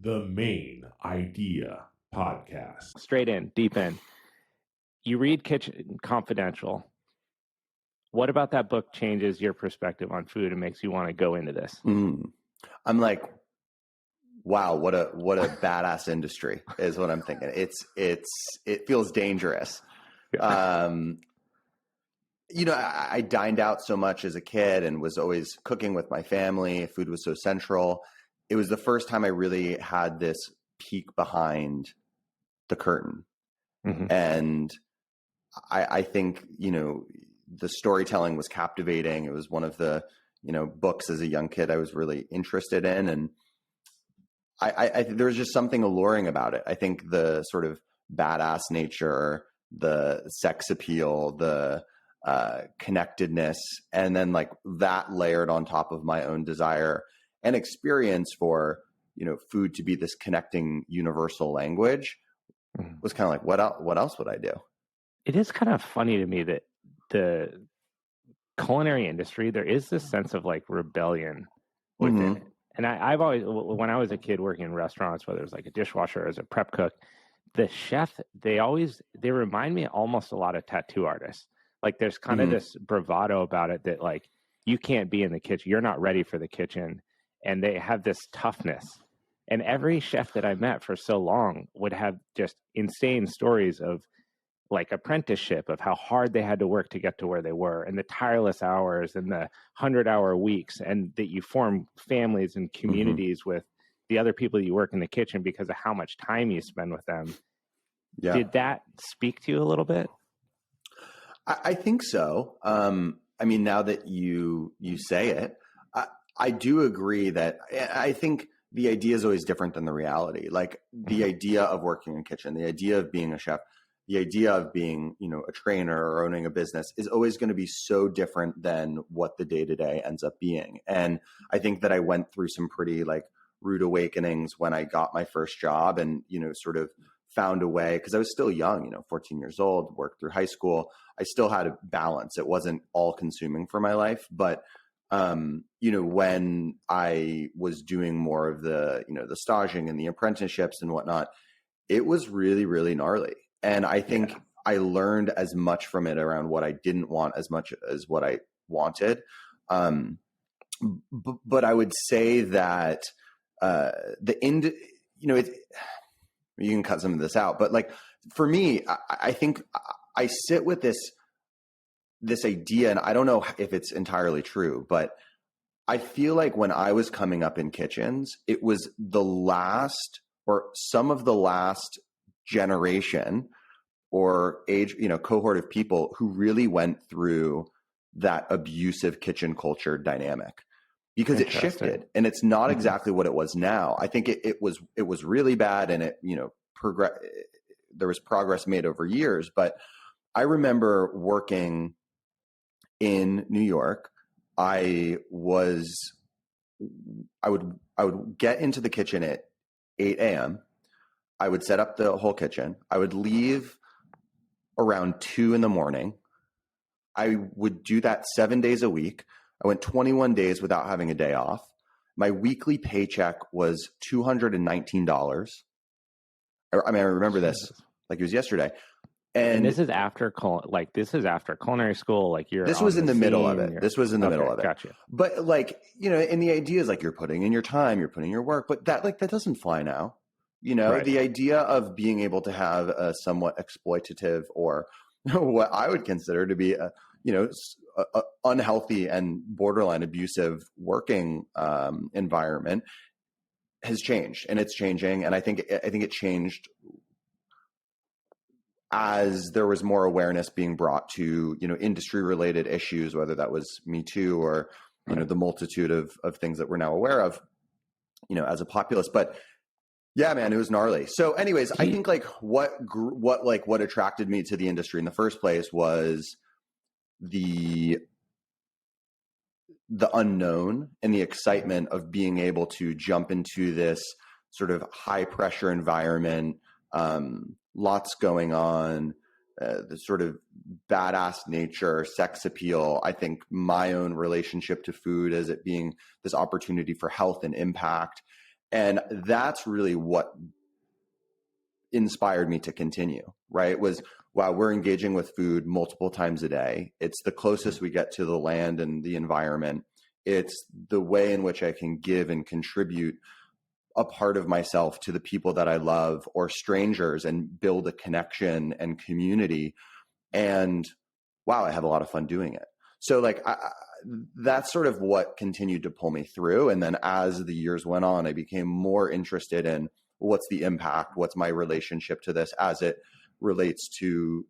the Mayn Idea podcast. Straight in, deep in. You read Kitchen Confidential. What about that book changes your perspective on food and makes you want to go into this? I'm like, wow, what a badass industry is what I'm thinking. It feels dangerous. I dined out so much as a kid and was always cooking with my family. Food was so central. It was the first time I really had this peek behind the curtain. Mm-hmm. And I think, the storytelling was captivating. It was one of the, books as a young kid I was really interested in. And I there was just something alluring about it. I think the sort of badass nature, the sex appeal, the connectedness, and then like that layered on top of my own desire and experience for, food to be this connecting universal language was kind of like, what else would I do? It is kind of funny to me that the culinary industry, there is this sense of like rebellion within it. And I've always, when I was a kid working in restaurants, whether it was like a dishwasher or as a prep cook, the chef, they remind me almost a lot of tattoo artists. Like there's kind of this bravado about it that like, you can't be in the kitchen. You're not ready for the kitchen. And they have this toughness. And every chef that I met for so long would have just insane stories of like apprenticeship, of how hard they had to work to get to where they were, and the tireless hours and the 100-hour weeks, and that you form families and communities with the other people that you work in the kitchen because of how much time you spend with them. Yeah. Did that speak to you a little bit? I think so. Now that you say it, I do agree that I think the idea is always different than the reality. Like the idea of working in a kitchen, the idea of being a chef, the idea of being, a trainer or owning a business is always going to be so different than what the day-to-day ends up being. And I think that I went through some pretty like rude awakenings when I got my first job and, sort of found a way, because I was still young, 14 years old, worked through high school. I still had a balance. It wasn't all consuming for my life, but when I was doing more of the, the staging and the apprenticeships and whatnot, it was really, really gnarly. And I think I learned as much from it around what I didn't want as much as what I wanted. But I would say that you can cut some of this out, but like for me, I think I sit with this idea, and I don't know if it's entirely true, but I feel like when I was coming up in kitchens, it was the last or some of the last generation or age, cohort of people who really went through that abusive kitchen culture dynamic, because it shifted and it's not exactly what it was now. I think it was really bad, and it, there was progress made over years, but I remember working in New York. I would get into the kitchen at 8 a.m. I would set up the whole kitchen. I would leave around 2 a.m. I would do that 7 days a week. I went 21 days without having a day off. My weekly paycheck was $219. I remember this like it was yesterday. And this is after culinary school. Like this was in the middle of it. This was in the middle of it. Gotcha. But like, and the idea is like you're putting in your time, you're putting in your work, but that doesn't fly now. Right. The idea of being able to have a somewhat exploitative or what I would consider to be a unhealthy and borderline abusive working environment has changed, and it's changing. And I think it changed as there was more awareness being brought to, industry related issues, whether that was Me Too or, the multitude of things that we're now aware of, as a populace. But yeah, man, it was gnarly. So anyways, I think like what attracted me to the industry in the first place was the unknown and the excitement of being able to jump into this sort of high pressure environment, lots going on, the sort of badass nature, sex appeal. I think my own relationship to food as it being this opportunity for health and impact. And that's really what inspired me to continue, right? Was, wow, we're engaging with food multiple times a day. It's the closest we get to the land and the environment. It's the way in which I can give and contribute a part of myself to the people that I love or strangers and build a connection and community. And wow, I have a lot of fun doing it. So like, that's sort of what continued to pull me through. And then as the years went on, I became more interested in what's the impact, what's my relationship to this as it relates to,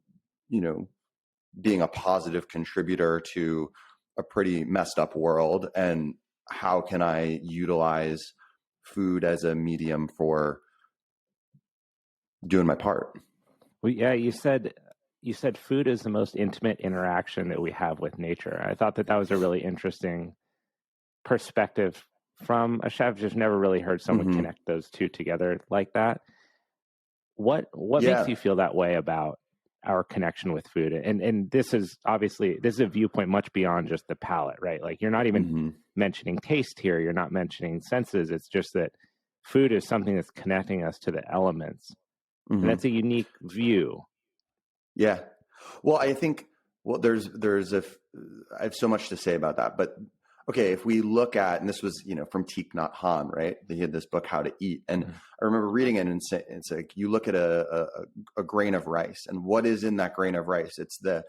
you know, being a positive contributor to a pretty messed up world, and how can I utilize food as a medium for doing my part. Well, yeah, you said food is the most intimate interaction that we have with nature. I thought that was a really interesting perspective from a chef. Just never really heard someone connect those two together like that. What makes you feel that way about our connection with food? And this is a viewpoint much beyond just the palate, right? Like, you're not even mentioning taste here. You're not mentioning senses. It's just that food is something that's connecting us to the elements. And that's a unique view. Yeah. Well, I think, there's I have so much to say about that, but okay, if we look at, and this was, you know, from Thich Nhat Hanh, right? He had this book, How to Eat. And I remember reading it, and it's like, you look at a grain of rice, and what is in that grain of rice? It's the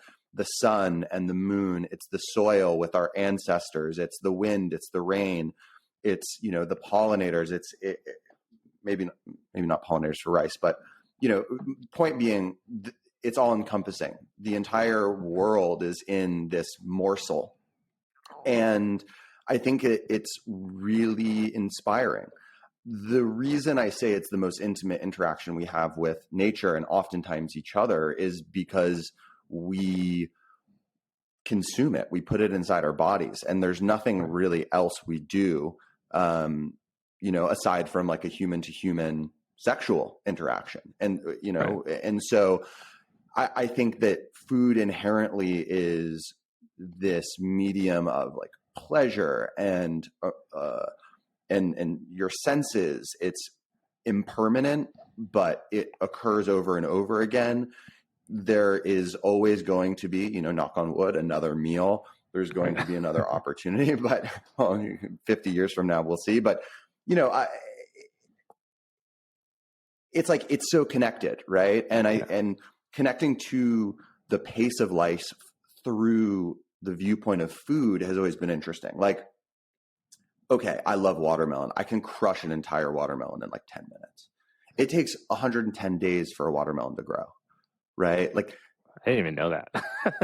sun and the moon. It's the soil with our ancestors. It's the wind. It's the rain. It's, you know, the pollinators. It's maybe not pollinators for rice, but, you know, point being, it's all encompassing. The entire world is in this morsel. And I think it's really inspiring. The reason I say it's the most intimate interaction we have with nature, and oftentimes each other, is because we consume it. We put it inside our bodies, and there's nothing really else we do, you know, aside from like a human to human sexual interaction. And, you know, and so I think that food inherently is this medium of like pleasure and your senses. It's impermanent, but it occurs over and over again. There is always going to be, you know, knock on wood, another meal. There's going to be another opportunity, but 50 years from now, we'll see. But, you know, it's like, it's so connected, right? And connecting to the pace of life through the viewpoint of food has always been interesting. Like, okay, I love watermelon. I can crush an entire watermelon in like 10 minutes. It takes 110 days for a watermelon to grow, right? Like, I didn't even know that.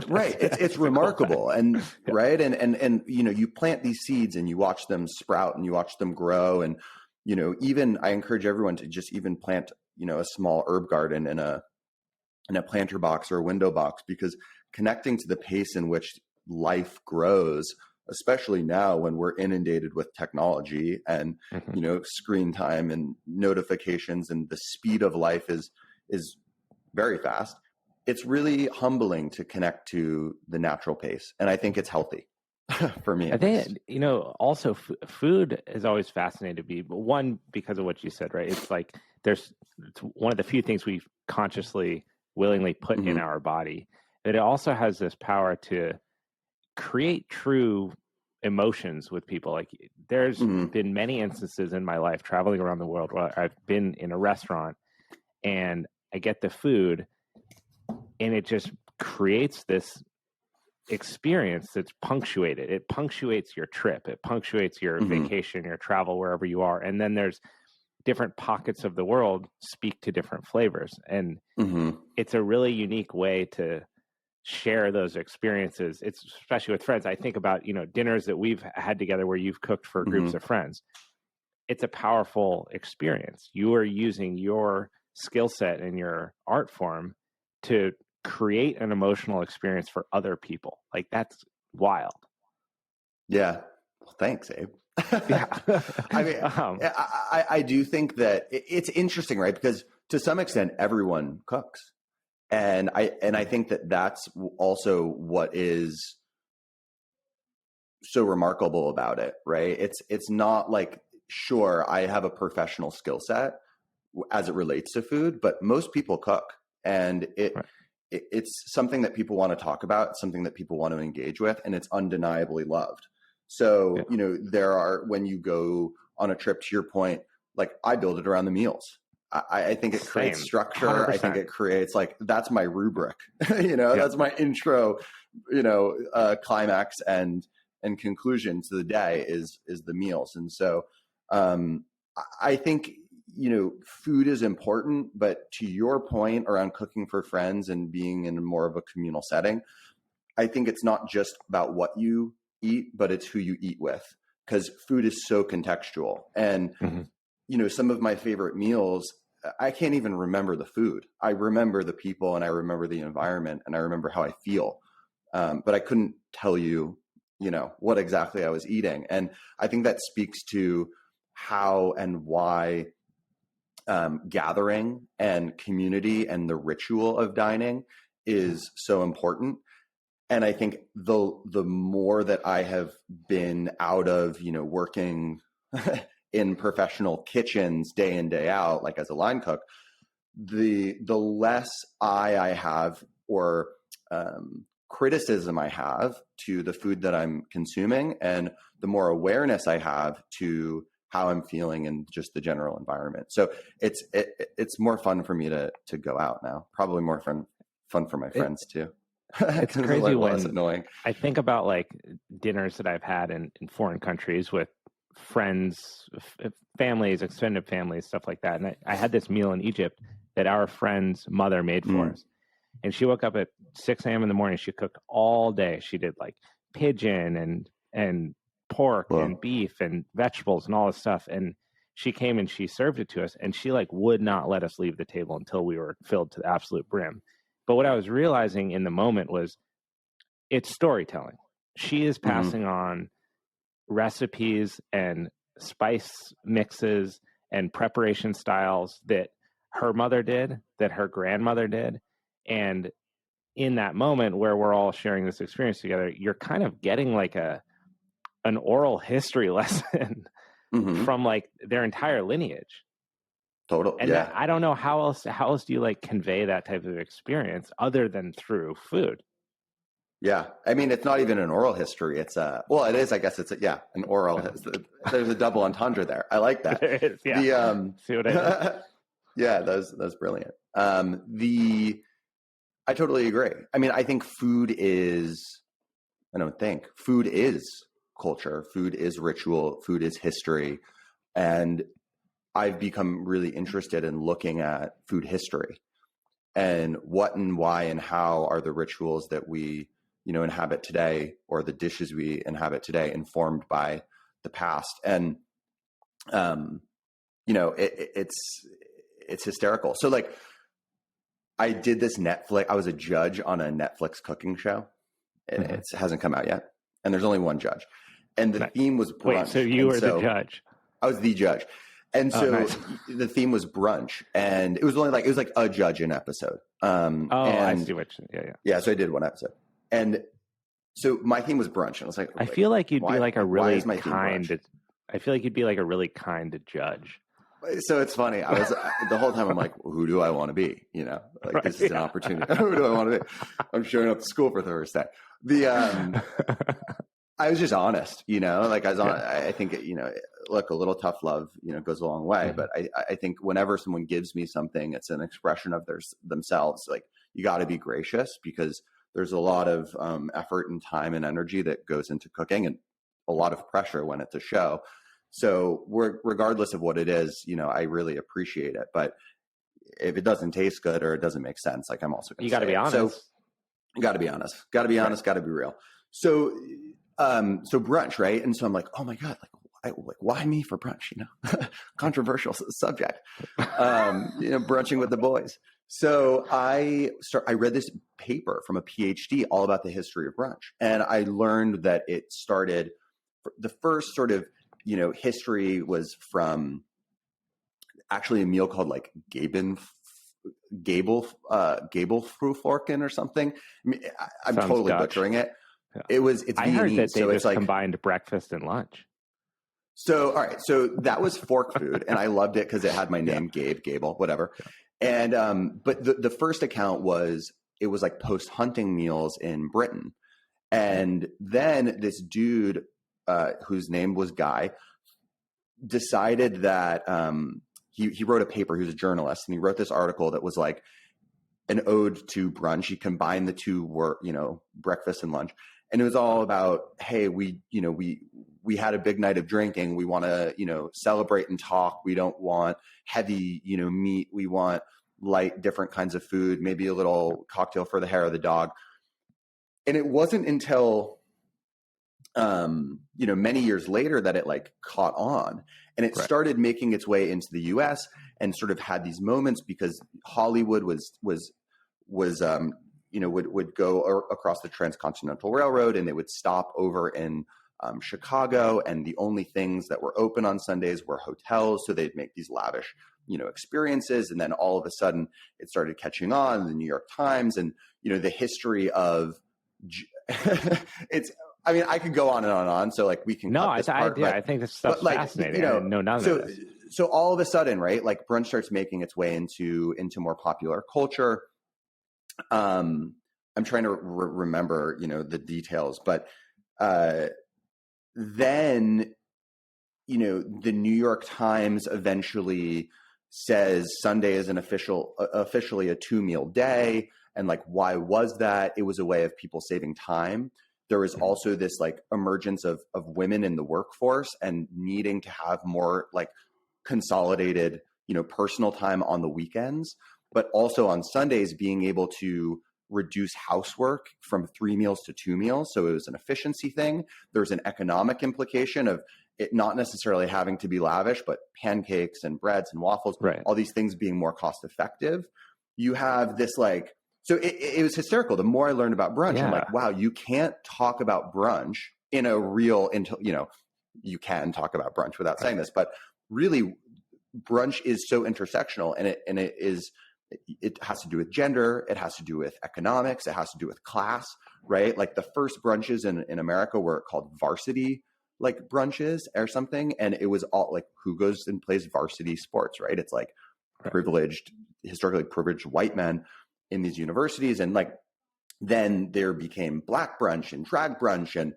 Right. It's remarkable. And right. And, you know, you plant these seeds and you watch them sprout and you watch them grow. And, you know, even I encourage everyone to just even plant, you know, a small herb garden in a planter box or a window box, because connecting to the pace in which life grows, especially now when we're inundated with technology and, you know, screen time and notifications, and the speed of life is very fast. It's really humbling to connect to the natural pace. And I think it's healthy for me. I think, you know, also food has always fascinated me, but one, because of what you said, right? It's like, it's one of the few things we've consciously, willingly put in our body. But it also has this power to create true emotions with people. Like, there's been many instances in my life traveling around the world where I've been in a restaurant and I get the food and it just creates this experience that's punctuated. It punctuates your trip. It punctuates your vacation, your travel, wherever you are. And then there's different pockets of the world speak to different flavors. And it's a really unique way to share those experiences. It's especially with friends. I think about, you know, dinners that we've had together where you've cooked for groups of friends. It's a powerful experience. You are using your skill set and your art form to create an emotional experience for other people. Like, that's wild. Yeah. Well, thanks, Abe. Yeah. I mean, I do think that it's interesting, right? Because to some extent, everyone cooks. And I think that that's also what is so remarkable about it, right? It's not like sure, I have a professional skill set as it relates to food, but most people cook, and it's something that people want to talk about, something that people want to engage with, and it's undeniably loved. So, there are, when you go on a trip, to your point, like I build it around the meals. I think it creates structure. 100%. I think it creates, like, that's my rubric, that's my intro, climax and conclusion to the day is the meals. And so, I think, food is important, but to your point around cooking for friends and being in more of a communal setting, I think it's not just about what you eat, but it's who you eat with, because food is so contextual. And, some of my favorite meals, I can't even remember the food. I remember the people, and I remember the environment, and I remember how I feel. But I couldn't tell you, what exactly I was eating. And I think that speaks to how and why gathering and community and the ritual of dining is so important. And I think the more that I have been out of, working in professional kitchens day in, day out, like as a line cook, the less I have, or criticism I have to the food that I'm consuming, and the more awareness I have to how I'm feeling and just the general environment. So it's more fun for me to go out now. Probably more fun for my friends too. It's crazy when annoying. I think about like dinners that I've had in foreign countries with friends, families, extended families, stuff like that. And I had this meal in Egypt that our friend's mother made for us. And she woke up at 6 a.m. in the morning. She cooked all day. She did like pigeon and pork and beef and vegetables and all this stuff. And she came and she served it to us, and she like would not let us leave the table until we were filled to the absolute brim. But what I was realizing in the moment was it's storytelling. She is passing on recipes and spice mixes and preparation styles that her mother did, that her grandmother did. And in that moment where we're all sharing this experience together, you're kind of getting like an oral history lesson from like their entire lineage. Total. And I don't know how else do you like convey that type of experience other than through food? Yeah. I mean, it's not even an oral history. It's it is, I guess it's an oral. There's a double entendre there. I like that. There is, yeah. See what I mean? Yeah, that's brilliant. I totally agree. I mean, I think food is culture, food is ritual, food is history. And I've become really interested in looking at food history and what and why and how are the rituals that we, inhabit today, or the dishes we inhabit today, informed by the past. And, it's hysterical. So like, I did this I was a judge on a Netflix cooking show, and it hasn't come out yet. And there's only one judge. And the theme was brunch. Wait, so you were the judge? I was the judge. And so nice. The theme was brunch, and it was like a judge an episode. I see what yeah. So I did one episode, and so my theme was brunch, and I was like, I feel like you'd be like a really kind. I feel like you'd be like a really kind judge. So it's funny. I was the whole time I'm like, who do I want to be? This is an opportunity. Who do I want to be? I'm showing up to school for Thursday. I was just honest, like I was on, I think, look, a little tough love, goes a long way. But I think whenever someone gives me something, it's an expression of themselves. Like, you got to be gracious, because there's a lot of effort and time and energy that goes into cooking, and a lot of pressure when it's a show. So regardless of what it is, I really appreciate it. But if it doesn't taste good or it doesn't make sense, like, I'm also going to you got to be honest. So you got to be honest, got to be honest, got to be real. So, so brunch, right? And so I'm like, oh my God, why me for brunch? Controversial subject, brunching with the boys. So I read this paper from a PhD all about the history of brunch. And I learned that it started, the first sort of, history was from actually a meal called like Gable Fruforken or something. I mean, I'm totally butchering it. Yeah. It's I heard Viennese, that they so just combined breakfast and lunch. So, all right. So that was fork food, and I loved it because it had my name, Gabe, Gable, whatever. And but the first account was like post-hunting meals in Britain. And then this dude whose name was Guy decided that he wrote a paper. He was a journalist, and he wrote this article that was like an ode to brunch. He combined the two breakfast and lunch. And it was all about, hey, we had a big night of drinking. We want to, celebrate and talk. We don't want heavy, meat. We want light, different kinds of food, maybe a little cocktail for the hair of the dog. And it wasn't until, many years later that it like caught on, and it started making its way into the US and sort of had these moments because Hollywood would go across the Transcontinental Railroad, and they would stop over in Chicago, and the only things that were open on Sundays were hotels. So they'd make these lavish, experiences. And then all of a sudden it started catching on in the New York Times, and, the history of I could go on and on and on. So like we can, I think this stuff's fascinating. I know none of this. So all of a sudden, right, like brunch starts making its way into more popular culture. I'm trying to remember, the details, but then, the New York Times eventually says Sunday is officially a 2-meal day. And like, why was that? It was a way of people saving time. There was also this like emergence of women in the workforce and needing to have more like consolidated, personal time on the weekends, but also on Sundays being able to reduce housework from 3 meals to 2 meals. So it was an efficiency thing. There's an economic implication of it not necessarily having to be lavish, but pancakes and breads and waffles, all these things being more cost effective. You have this like, so it was hysterical. The more I learned about brunch, I'm like, wow, you can't talk about brunch in a real, you can talk about brunch without saying this, but really brunch is so intersectional, and it has to do with gender. It has to do with economics. It has to do with class, right? Like the first brunches in America were called varsity like brunches or something. And it was all like, who goes and plays varsity sports, right? It's like privileged, historically privileged white men in these universities. And like, then there became black brunch and drag brunch and,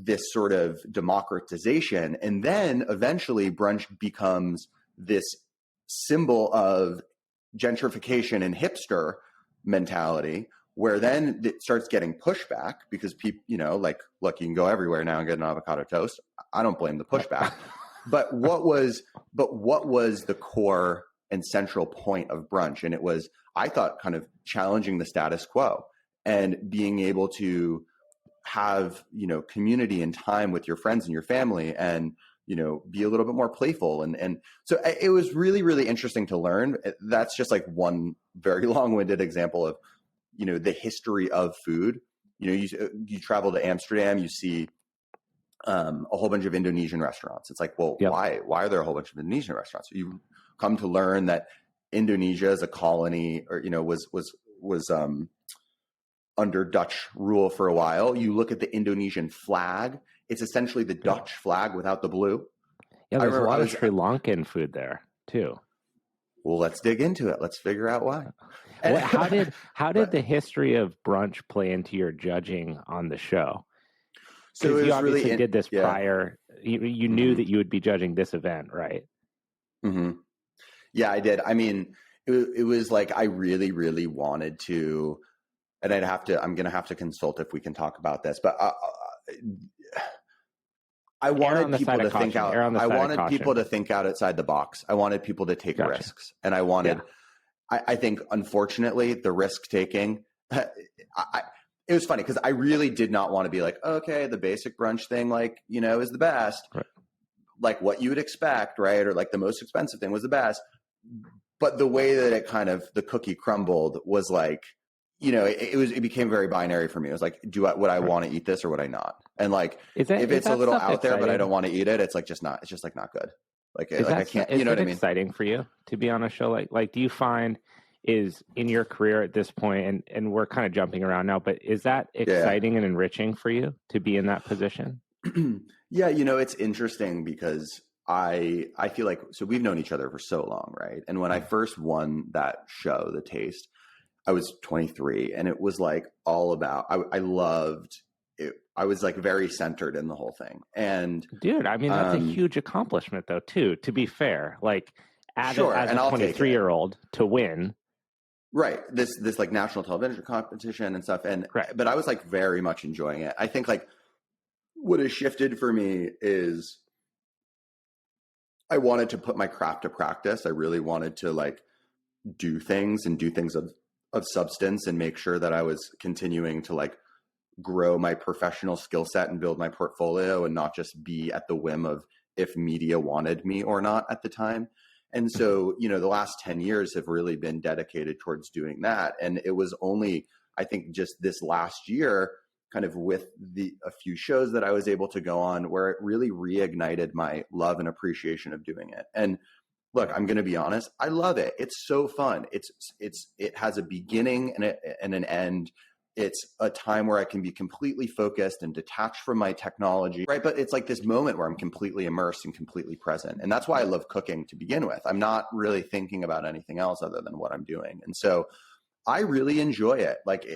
this sort of democratization. And then eventually brunch becomes this symbol of gentrification and hipster mentality, where then it starts getting pushback because people, like, look, you can go everywhere now and get an avocado toast. I don't blame the pushback. But what was the core and central point of brunch? And it was, I thought, kind of challenging the status quo and being able to have, community and time with your friends and your family, and be a little bit more playful. And so it was really, really interesting to learn. That's just like one very long-winded example of, the history of food. You travel to Amsterdam, you see a whole bunch of Indonesian restaurants. It's like, well, why are there a whole bunch of Indonesian restaurants? You come to learn that Indonesia is a colony, or, was under Dutch rule for a while. You look at the Indonesian flag, it's essentially the Dutch flag without the blue. Yeah, there's a lot of Sri Lankan food there too. Well, let's dig into it. Let's figure out why. Well, how did the history of brunch play into your judging on the show? So you obviously really did this prior. You knew that you would be judging this event, right? Mm-hmm. Yeah, I did. I mean, it was like I really, really wanted to, and I'm going to have to consult if we can talk about this, but I wanted people to think out. I wanted people to think out outside the box. I wanted people to take risks, and I wanted. I think, unfortunately, the risk taking. It was funny because I really did not want to be like, okay, the basic brunch thing, like, is the best, like what you would expect, right? Or like the most expensive thing was the best. But the way that it kind of the cookie crumbled was like, it became very binary for me. It was like, would I want to eat this or would I not? And like, if it's a little out there, but I don't want to eat it, it's like just not. It's just like not good. Like I can't. You know what I mean? Exciting for you to be on a show like? Do you find is in your career at this point, and we're kind of jumping around now, but is that exciting and enriching for you to be in that position? Yeah, it's interesting because I feel like, so we've known each other for so long, right? And when I first won that show, The Taste, I was 23, and it was like all about, I loved it. I was like very centered in the whole thing. And dude, I mean, that's a huge accomplishment though, too, to be fair, like as a 23-year-old to win. Right. This like national television competition and stuff. And, right. But I was like very much enjoying it. I think like what has shifted for me is I wanted to put my craft to practice. I really wanted to like do things of substance and make sure that I was continuing to like grow my professional skill set and build my portfolio and not just be at the whim of if media wanted me or not at the time. And so, the last 10 years have really been dedicated towards doing that. And it was only, I think, just this last year, kind of with a few shows that I was able to go on, where it really reignited my love and appreciation of doing it. And look, I'm going to be honest, I love it. It's so fun. It has a beginning and an end. It's a time where I can be completely focused and detached from my technology, right? But it's like this moment where I'm completely immersed and completely present. And that's why I love cooking to begin with. I'm not really thinking about anything else other than what I'm doing. And so I really enjoy it. Like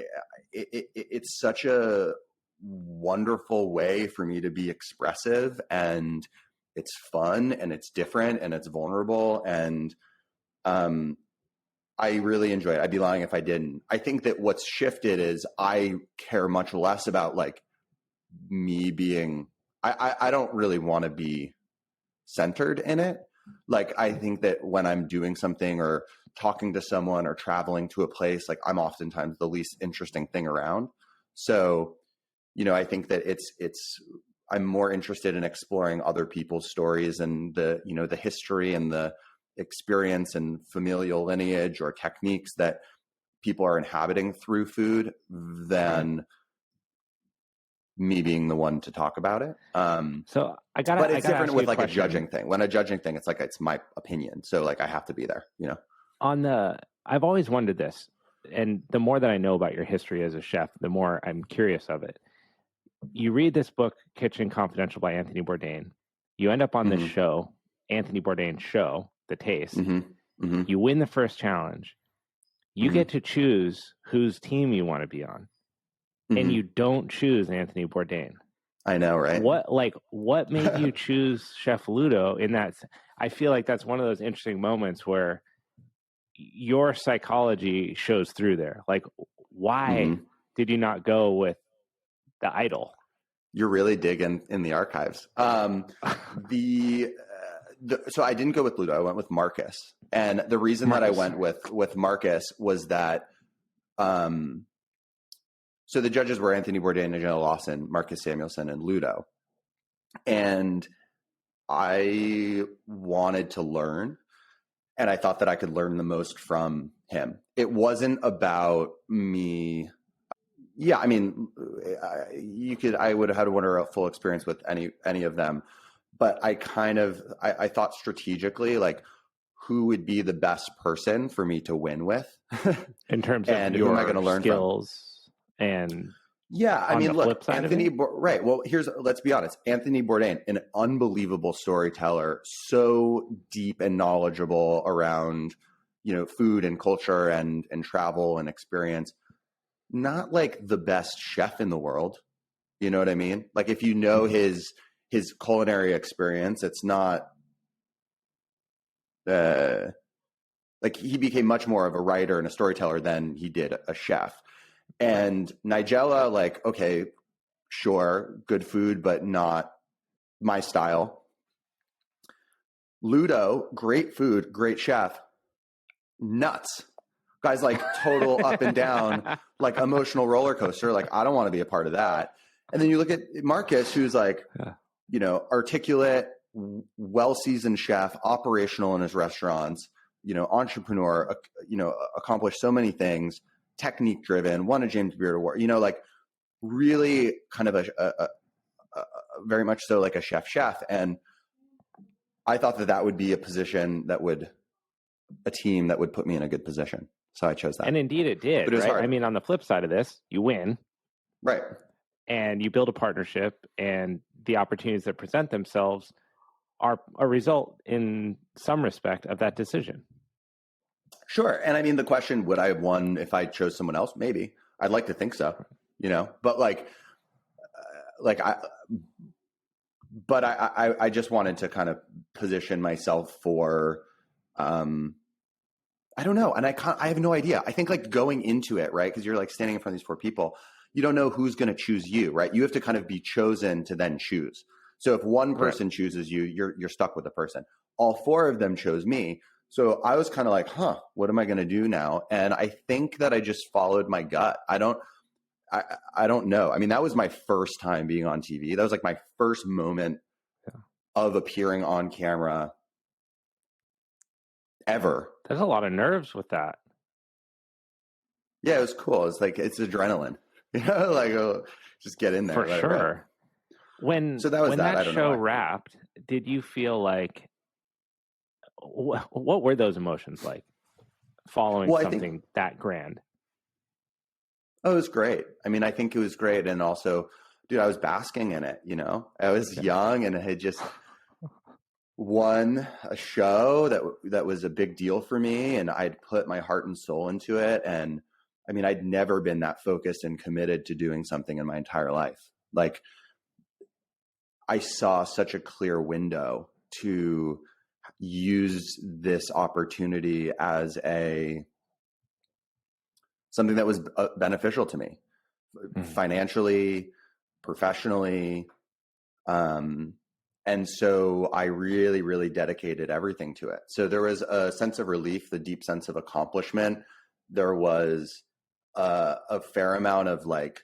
it's such a wonderful way for me to be expressive, and it's fun and it's different and it's vulnerable. And I really enjoy it. I'd be lying if I didn't. I think that what's shifted is I care much less about like me being, I don't really want to be centered in it. Like, I think that when I'm doing something or talking to someone or traveling to a place, like I'm oftentimes the least interesting thing around. So, I think that I'm more interested in exploring other people's stories and the history and the experience and familial lineage or techniques that people are inhabiting through food than me being the one to talk about it. But it's different with like a judging thing. When a judging thing, it's like, it's my opinion. So like, I have to be there, I've always wondered this, and the more that I know about your history as a chef, the more I'm curious of it. You read this book, Kitchen Confidential by Anthony Bourdain. You end up on this show, Anthony Bourdain's show, The Taste. You win the first challenge. You get to choose whose team you want to be on. And you don't choose Anthony Bourdain. I know, right? What made you choose Chef Ludo in that? I feel like that's one of those interesting moments where your psychology shows through there. Like, why did you not go with the idol? You're really digging in the archives. So I didn't go with Ludo. I went with Marcus. And the reason that I went with Marcus was that, so the judges were Anthony Bourdain, Nigella Lawson, Marcus Samuelsson, and Ludo. And I wanted to learn, and I thought that I could learn the most from him. It wasn't about me. Yeah, I mean, I would have had a wonderful experience with any of them, but I thought strategically, like, who would be the best person for me to win with in terms of who am I going to learn skills from? And yeah, I mean, look, Anthony, right. Well, let's be honest. Anthony Bourdain, an unbelievable storyteller, so deep and knowledgeable around, food and culture and travel and experience. Not like the best chef in the world. You know what I mean? Like, if you know his culinary experience, it's not like he became much more of a writer and a storyteller than he did a chef. And Nigella, like, okay, sure, good food, but not my style. Ludo, great food, great chef, nuts. Guy's like total up and down, like emotional roller coaster. Like, I don't want to be a part of that. And then you look at Marcus, who's like, articulate, well-seasoned chef, operational in his restaurants, entrepreneur, accomplished so many things, technique driven, won a James Beard Award, like really kind of a very much so like a chef. And I thought that would be a team that would put me in a good position. So I chose that. And indeed it did, right? I mean, on the flip side of this, you win. Right. and you build a partnership, and the opportunities that present themselves are a result in some respect of that decision. Sure. And I mean, the question, would I have won if I chose someone else? Maybe. I'd like to think so, but I just wanted to kind of position myself for, I don't know. And I have no idea. I think like going into it, right? Because you're like standing in front of these 4 people, you don't know who's going to choose you, right? You have to kind of be chosen to then choose. So if one person chooses you, you're stuck with the person. All 4 of them chose me. So I was kind of like, what am I going to do now? And I think that I just followed my gut. I don't know. I mean, that was my first time being on TV. That was like my first moment of appearing on camera ever. There's a lot of nerves with that. Yeah, it was cool. It's like, it's adrenaline, just get in there. For sure. When that show wrapped, did you feel like, what were those emotions like following something that grand? Oh, it was great. I mean, I think it was great. And also, dude, I was basking in it, I was young and I had just won a show that was a big deal for me, and I'd put my heart and soul into it. And I mean, I'd never been that focused and committed to doing something in my entire life. Like, I saw such a clear window to use this opportunity as something that was beneficial to me, financially, professionally. And so I really, really dedicated everything to it. So there was a sense of relief, the deep sense of accomplishment. There was a fair amount of like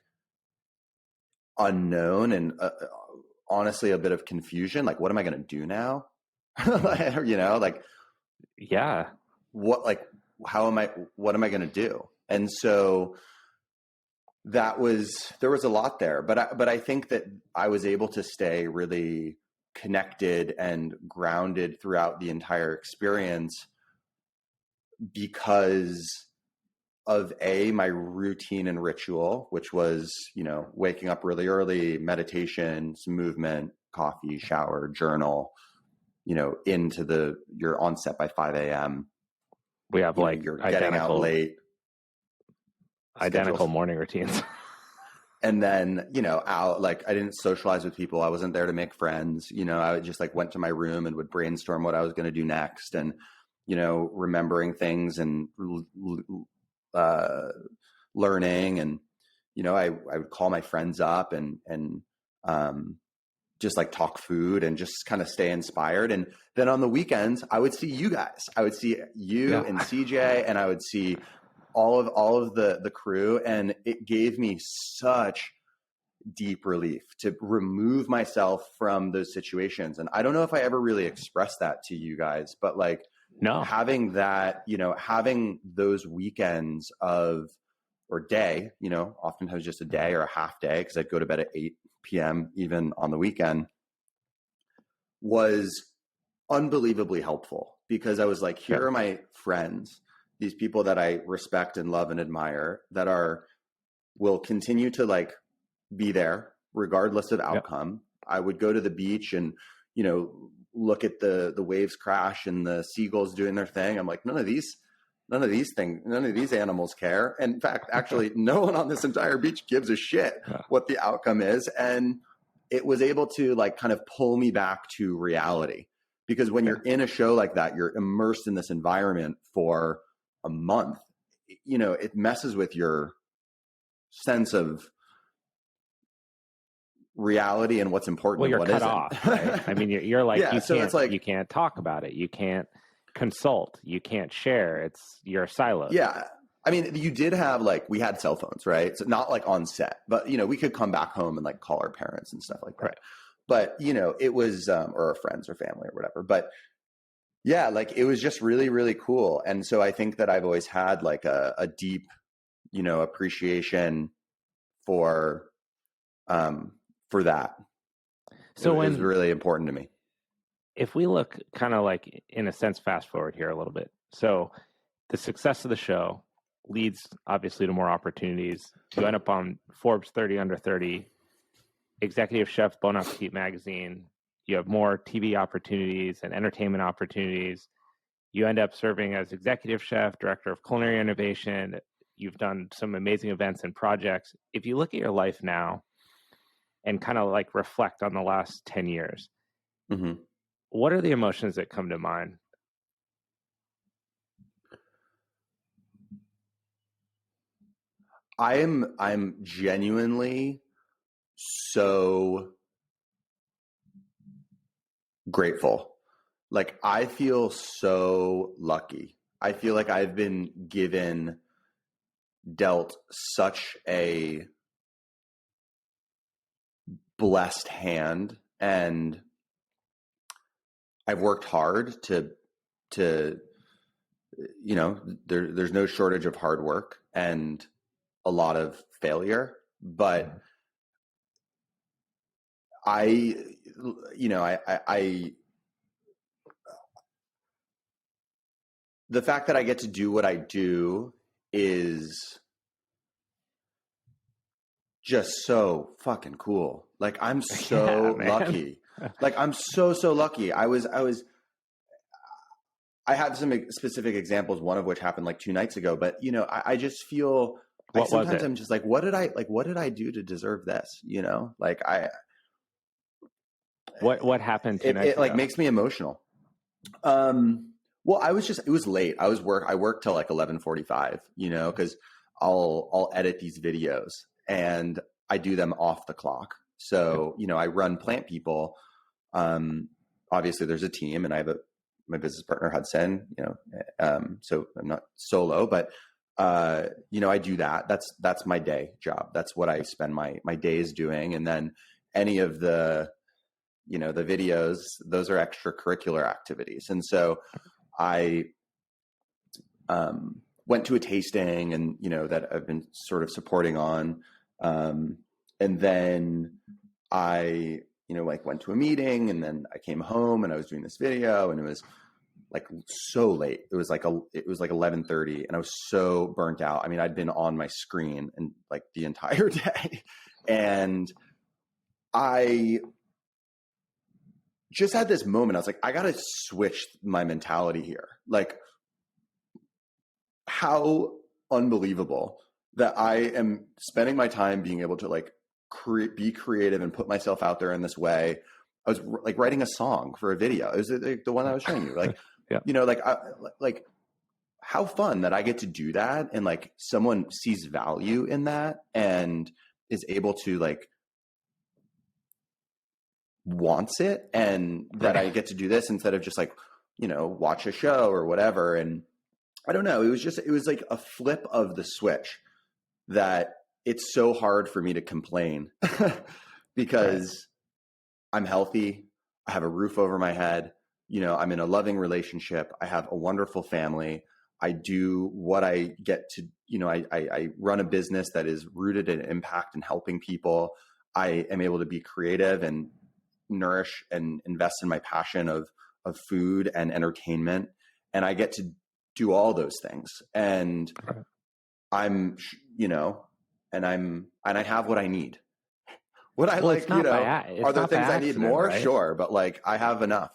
unknown and honestly a bit of confusion. Like, what am I going to do now? What am I going to do? And so there was a lot there, but I think that I was able to stay really connected and grounded throughout the entire experience because of my routine and ritual, which was, waking up really early, meditation, some movement, coffee, shower, journal, you're on set by 5 a.m. We have you're getting out late. Identical morning routines. And then, I didn't socialize with people. I wasn't there to make friends. I just went to my room and would brainstorm what I was going to do next, and, remembering things and learning. And, I would call my friends up and just talk food and just kind of stay inspired. And then on the weekends, I would see you guys. I would see you and CJ, and I would see all of the crew, and it gave me such deep relief to remove myself from those situations. And I don't know if I ever really expressed that to you guys, but having that, having those weekends or day, oftentimes just a day or a half day, because I'd go to bed at 8 p.m. even on the weekend, was unbelievably helpful, because I was like, here are my friends, these people that I respect and love and admire, that will continue to be there regardless of outcome. I would go to the beach and, look at the waves crash and the seagulls doing their thing. I'm like, none of these animals care. And in fact, actually, no one on this entire beach gives a shit what the outcome is. And it was able to kind of pull me back to reality, because when you're in a show like that, you're immersed in this environment for a month. It messes with your sense of reality and what's important. Well, you're what cut isn't. Off, right? I mean, you're you can't talk about it. You can't consult. You can't share. You're siloed. Yeah. I mean, you did have we had cell phones, right? So not on set, but we could come back home and call our parents and stuff like that. Right. But it was, or our friends or family or whatever. But yeah, it was just really, really cool. And so I think that I've always had a deep, appreciation for that. So it was really important to me. If we look kind of in a sense, fast forward here a little bit. So the success of the show leads obviously to more opportunities. You end up on Forbes 30 under 30. executive chef, Bon Appetit magazine. You have more TV opportunities and entertainment opportunities. You end up serving as executive chef, director of culinary innovation. You've done some amazing events and projects. If you look at your life now and kind of like reflect on the last 10 years, Mm-hmm. what are the emotions that come to mind? I'm genuinely so grateful. Like, I feel so lucky. I feel like I've been dealt such a blessed hand, and I've worked hard to there's no shortage of hard work and a lot of failure, but I the fact that I get to do what I do is just so fucking cool. Like, I'm so lucky. Like, I'm so lucky. I have some specific examples, one of which happened like 2 nights ago, but I just feel like sometimes I'm just like, what did I do to deserve this? Like, what happened 2 nights ago? It like makes me emotional. Well, it was late. I worked till like 11:45, cause I'll edit these videos and I do them off the clock. So, I run Plant People. Obviously there's a team, and I have my business partner, Hudson, so I'm not solo, but, I do that. That's my day job. That's what I spend my days doing. And then any of the videos, those are extracurricular activities. And so I, went to a tasting and, that I've been sort of supporting on. And then I, went to a meeting, and then I came home and I was doing this video, and it was like so late. It was like 11:30, and I was so burnt out. I mean, I'd been on my screen and like the entire day, and I just had this moment. I was like, I got to switch my mentality here. Like, how unbelievable that I am spending my time being able to like be creative and put myself out there in this way. I was like writing a song for a video. It was the one I was showing you, like, yeah. Like how fun that I get to do that. And like someone sees value in that and is able to like wants it, and that I get to do this instead of just like, watch a show or whatever. And I don't know, it was like a flip of the switch that it's so hard for me to complain because I'm healthy. I have a roof over my head. I'm in a loving relationship. I have a wonderful family. I do what I get to, I run a business that is rooted in impact and helping people. I am able to be creative and nourish and invest in my passion of food and entertainment. And I get to do all those things. And I'm, and I have what I need. What I like, are there things I need more? Right? Sure. But like, I have enough,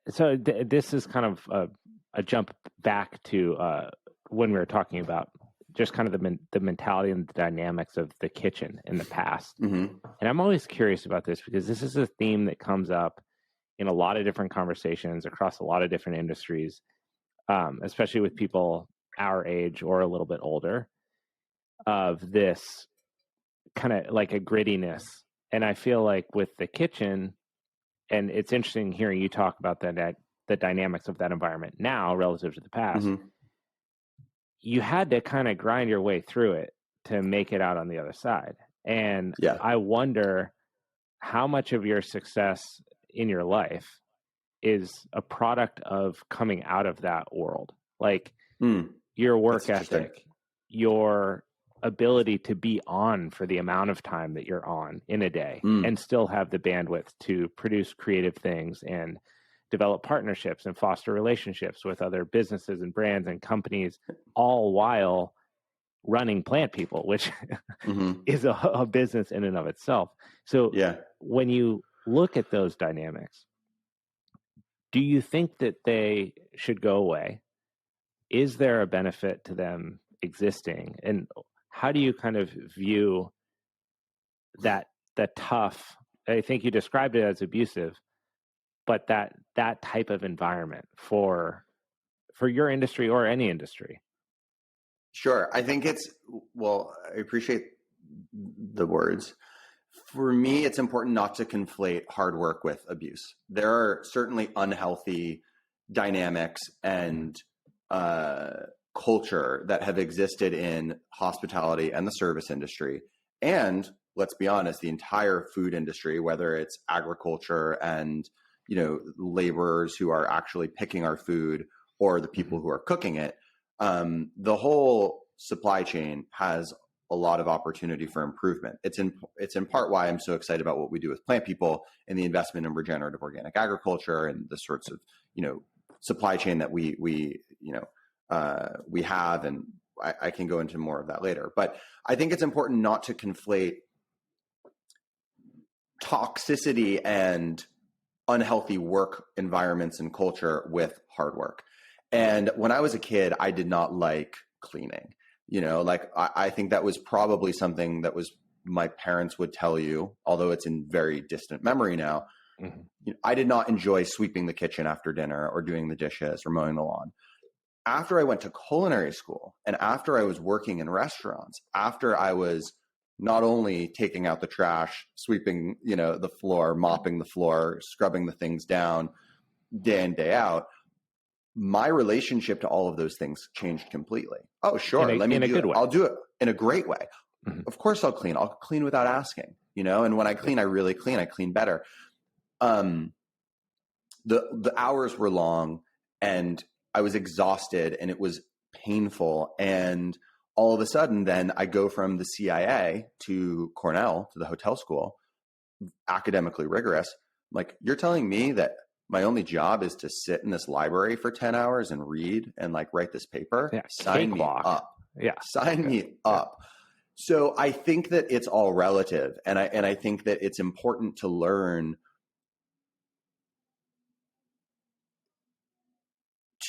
This is kind of a jump back to when we were talking about just kind of the mentality and the dynamics of the kitchen in the past. Mm-hmm. And I'm always curious about this because this is a theme that comes up in a lot of different conversations across a lot of different industries, especially with people our age or a little bit older, of this kind of like a grittiness. And I feel like with the kitchen, and it's interesting hearing you talk about the dynamics of that environment now relative to the past, mm-hmm. You had to kind of grind your way through it to make it out on the other side. And yeah. I wonder how much of your success in your life is a product of coming out of that world. Like your work ethic, your ability to be on for the amount of time that you're on in a day and still have the bandwidth to produce creative things and develop partnerships and foster relationships with other businesses and brands and companies, all while running Plant People, which is a business in and of itself. So when you look at those dynamics, do you think that they should go away? Is there a benefit to them existing? And how do you kind of view that, the tough, I think you described it as abusive, but that type of environment for your industry or any industry? Sure. I think I appreciate the words. For me, it's important not to conflate hard work with abuse. There are certainly unhealthy dynamics and culture that have existed in hospitality and the service industry. And let's be honest, the entire food industry, whether it's agriculture and, laborers who are actually picking our food or the people who are cooking it, the whole supply chain has a lot of opportunity for improvement. It's in part why I'm so excited about what we do with Plant People and the investment in regenerative organic agriculture and the sorts of, supply chain that we have. And I can go into more of that later. But I think it's important not to conflate toxicity and unhealthy work environments and culture with hard work. And when I was a kid, I did not like cleaning. I think that was probably something that was my parents would tell you, although it's in very distant memory now. I did not enjoy sweeping the kitchen after dinner or doing the dishes or mowing the lawn. After I went to culinary school and after I was working in restaurants, after I was not only taking out the trash, sweeping, the floor, mopping the floor, scrubbing the things down day in, day out, my relationship to all of those things changed completely. Oh, sure. Let me do it. I'll do it in a great way. Of course I'll clean. I'll clean without asking, and when I clean, I really clean. I clean better. The hours were long and I was exhausted and it was painful. And all of a sudden, then I go from the CIA to Cornell, to the hotel school, academically rigorous. I'm like, you're telling me that my only job is to sit in this library for 10 hours and read and write this paper? Yeah, sign me up. Yeah. Sign me up. So I think that it's all relative. And I think that it's important to learn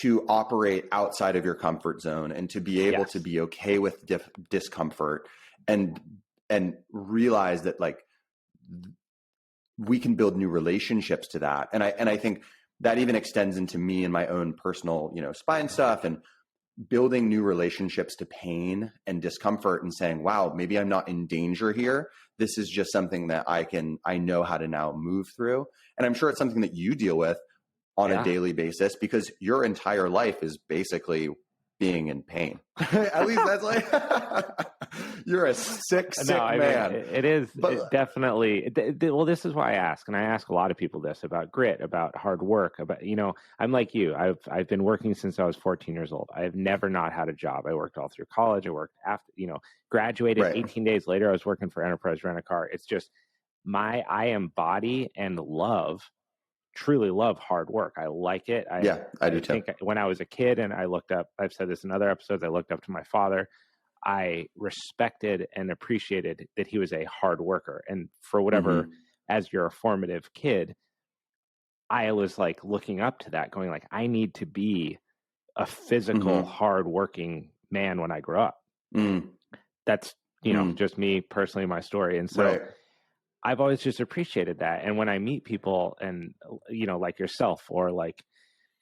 to operate outside of your comfort zone and to be able to be okay with discomfort and realize that we can build new relationships to that. And I think that even extends into me and my own personal, spine stuff and building new relationships to pain and discomfort and saying, wow, maybe I'm not in danger here. This is just something that I know how to now move through. And I'm sure it's something that you deal with on a daily basis because your entire life is basically being in pain. At least that's you're a sick man. It is definitely. Well, this is why I ask, and I ask a lot of people this about grit, about hard work, about I'm like you. I've been working since I was 14 years old. I have never not had a job. I worked all through college. I worked after graduated. Right. 18 days later, I was working for Enterprise Rent a Car. It's just I embody and truly love hard work. I like it. I do too. Think when I was a kid and I looked up, I've said this in other episodes, I looked up to my father. I respected and appreciated that he was a hard worker. And for whatever, as your formative kid, I was looking up to that, going I need to be a physical, hardworking man when I grow up. That's, just me personally, my story. And so I've always just appreciated that. And when I meet people and, like yourself or like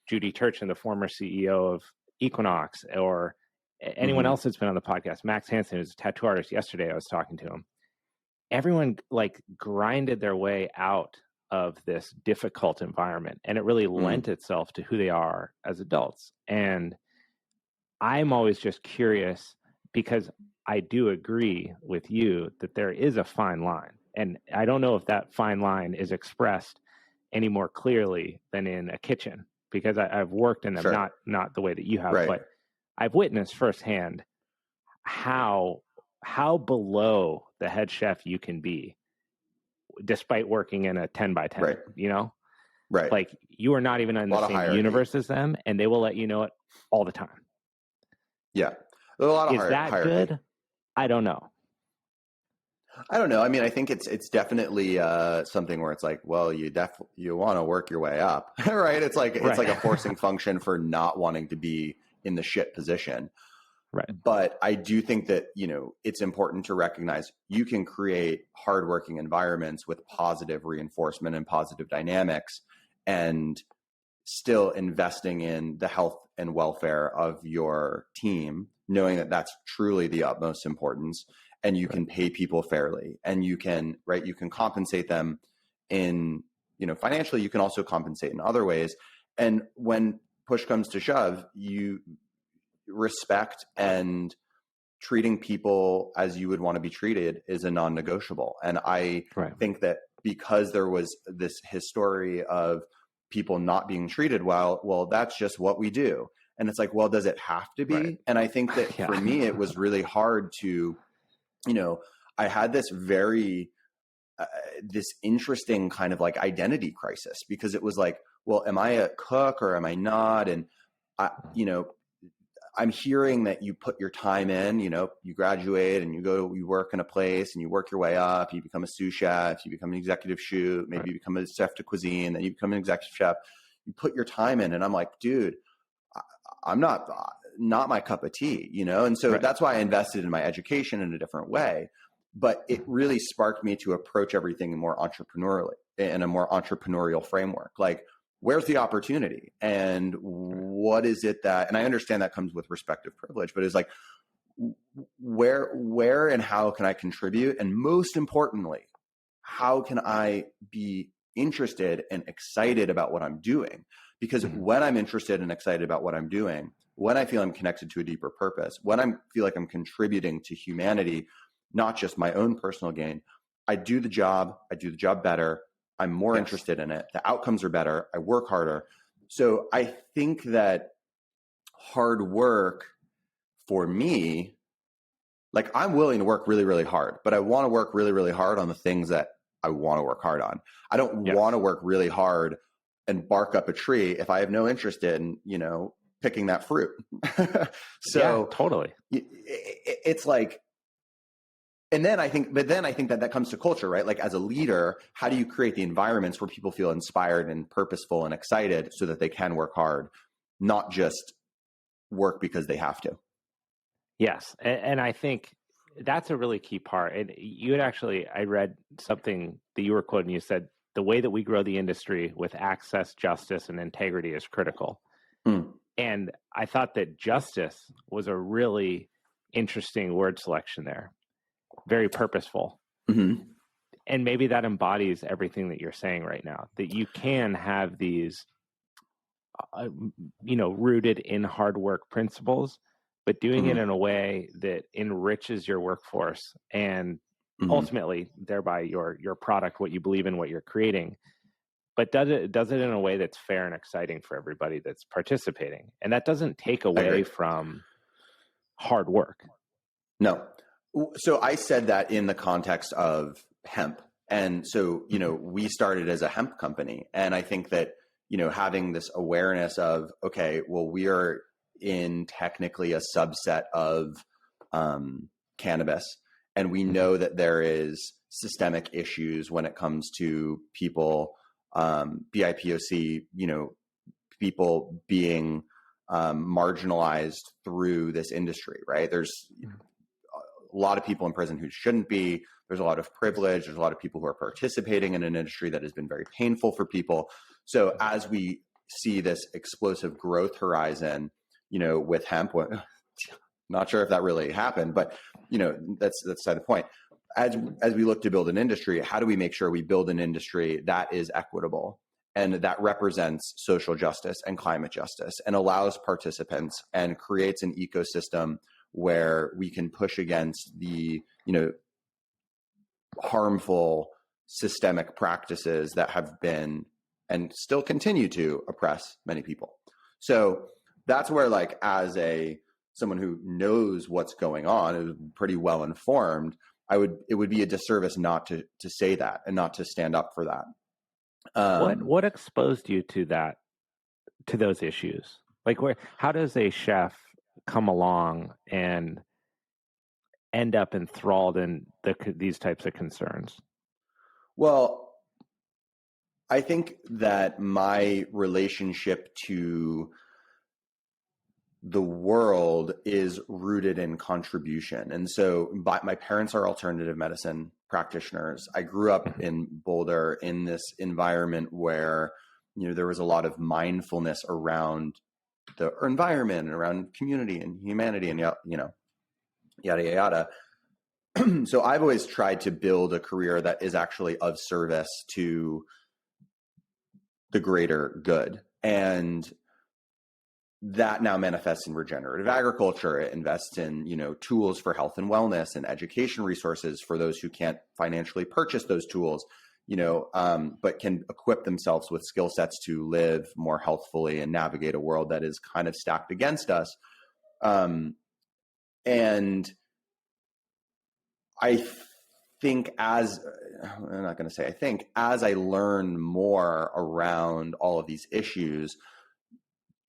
Judy Turchin, the former CEO of Equinox, or anyone else that's been on the podcast, Max Hansen, who's a tattoo artist. Yesterday, I was talking to him. Everyone grinded their way out of this difficult environment, and it really lent itself to who they are as adults. And I'm always just curious because I do agree with you that there is a fine line. And I don't know if that fine line is expressed any more clearly than in a kitchen, because I've worked in them, not the way that you have, but I've witnessed firsthand how below the head chef you can be, despite working in a 10 by 10, Like you are not even in the same universe as them, and they will let you know it all the time. Yeah. There's a lot of Is that hierarchy. good? I don't know. I don't know. I mean, I think it's definitely something where it's like, well, you want to work your way up, right? It's like a forcing function for not wanting to be in the shit position. Right. But I do think that, it's important to recognize you can create hardworking environments with positive reinforcement and positive dynamics and still investing in the health and welfare of your team, knowing that that's truly the utmost importance. And you can pay people fairly, and you can compensate them in, financially. You can also compensate in other ways. And when push comes to shove, you respect and treating people as you would want to be treated is a non-negotiable. And I think that because there was this history of people not being treated well, that's just what we do. And it's like, well, does it have to be? Right. And I think that for me, it was really hard to, I had this this interesting kind of like identity crisis, because it was like, well, am I a cook or am I not? And I'm hearing that you put your time in, you graduate and you work in a place and you work your way up, you become a sous chef, you become an executive chef, maybe you become a chef de cuisine, then you become an executive chef, you put your time in. And I'm like, dude, I'm not my cup of tea, And so that's why I invested in my education in a different way. But it really sparked me to approach everything more entrepreneurially, in a more entrepreneurial framework. Like, where's the opportunity, and what is it that, and I understand that comes with respective privilege, but it's like, where and how can I contribute? And most importantly, how can I be interested and excited about what I'm doing? Because when I'm interested and excited about what I'm doing, when I feel I'm connected to a deeper purpose, when I feel like I'm contributing to humanity, not just my own personal gain, I do the job better. I'm more interested in it. The outcomes are better. I work harder. So I think that hard work for me, like, I'm willing to work really, really hard, but I want to work really, really hard on the things that I want to work hard on. I don't want to work really hard and bark up a tree if I have no interest in, picking that fruit. So totally. It's like, and then I think that comes to culture, right? Like, as a leader, how do you create the environments where people feel inspired and purposeful and excited so that they can work hard, not just work because they have to? Yes. And I think that's a really key part. And you had I read something that you were quoting. You said, the way that we grow the industry with access, justice, and integrity is critical. And I thought that justice was a really interesting word selection there. Very purposeful. And maybe that embodies everything that you're saying right now, that you can have these, rooted in hard work principles, but doing it in a way that enriches your workforce and ultimately thereby your product, what you believe in, what you're creating, but does it in a way that's fair and exciting for everybody that's participating. And that doesn't take away from hard work. No. So I said that in the context of hemp. And so, we started as a hemp company. And I think that, having this awareness of, okay, well, we are in technically a subset of cannabis. And we know that there is systemic issues when it comes to people, BIPOC, people being marginalized through this industry, right? There's a lot of people in prison who shouldn't be. There's a lot of privilege. There's a lot of people who are participating in an industry that has been very painful for people. So as we see this explosive growth horizon, with hemp, not sure if that really happened, but that's beside the point. As we look to build an industry, how do we make sure we build an industry that is equitable and that represents social justice and climate justice and allows participants and creates an ecosystem where we can push against the, harmful systemic practices that have been and still continue to oppress many people. So that's where, like, as someone who knows what's going on, is pretty well informed, it would be a disservice not to say that and not to stand up for that. What exposed you to those issues? Like, how does a chef come along and end up enthralled in these types of concerns? Well, I think that my relationship to the world is rooted in contribution. And so my parents are alternative medicine practitioners. I grew up in Boulder in this environment where, there was a lot of mindfulness around the environment and around community and humanity and, yada, yada. So I've always tried to build a career that is actually of service to the greater good. And that now manifests in regenerative agriculture. It invests in, tools for health and wellness and education resources for those who can't financially purchase those tools, but can equip themselves with skill sets to live more healthfully and navigate a world that is kind of stacked against us. And I think as I learn more around all of these issues,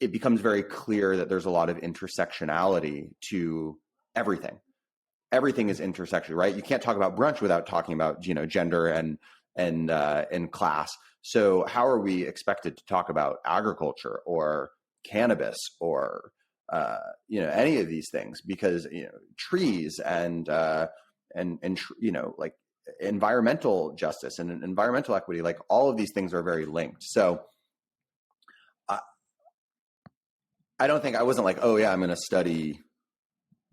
it becomes very clear that there's a lot of intersectionality to everything. Everything is intersectional, right? You can't talk about brunch without talking about, gender and class. So how are we expected to talk about agriculture or cannabis or, any of these things? Because, trees and like environmental justice and environmental equity, like all of these things are very linked. So I wasn't like, oh yeah, I'm going to study,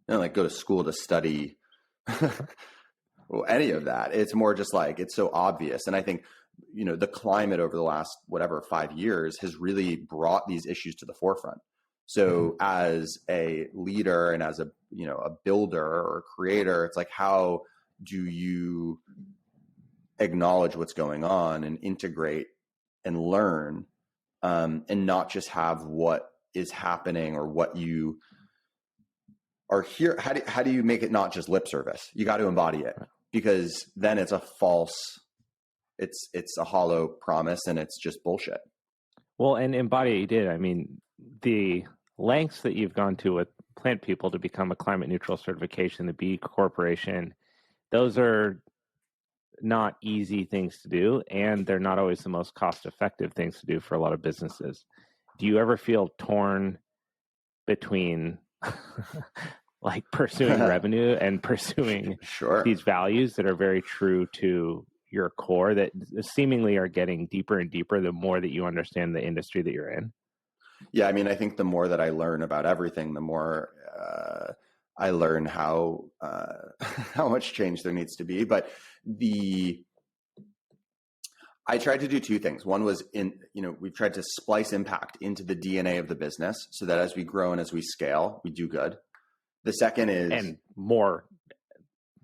go to school to study any of that. It's more just like, it's so obvious. And I think, the climate over the last, 5 years has really brought these issues to the forefront. So as a leader and as a builder or a creator, it's like, how do you acknowledge what's going on and integrate and learn, and not just have what is happening or what you are here? How do you make it not just lip service? You got to embody it, because then it's a it's a hollow promise and it's just bullshit. Well, and embody it, you did. I mean, the lengths that you've gone to with Plant People to become a climate neutral certification, the B Corporation, those are not easy things to do, and they're not always the most cost-effective things to do for a lot of businesses. Do you ever feel torn between like pursuing revenue and pursuing these values that are very true to your core that seemingly are getting deeper and deeper the more that you understand the industry that you're in? Yeah, I mean, I think the more that I learn about everything, the more I learn how much change there needs to be. But I tried to do two things. One was we've tried to splice impact into the DNA of the business so that as we grow and as we scale, we do good. The second is more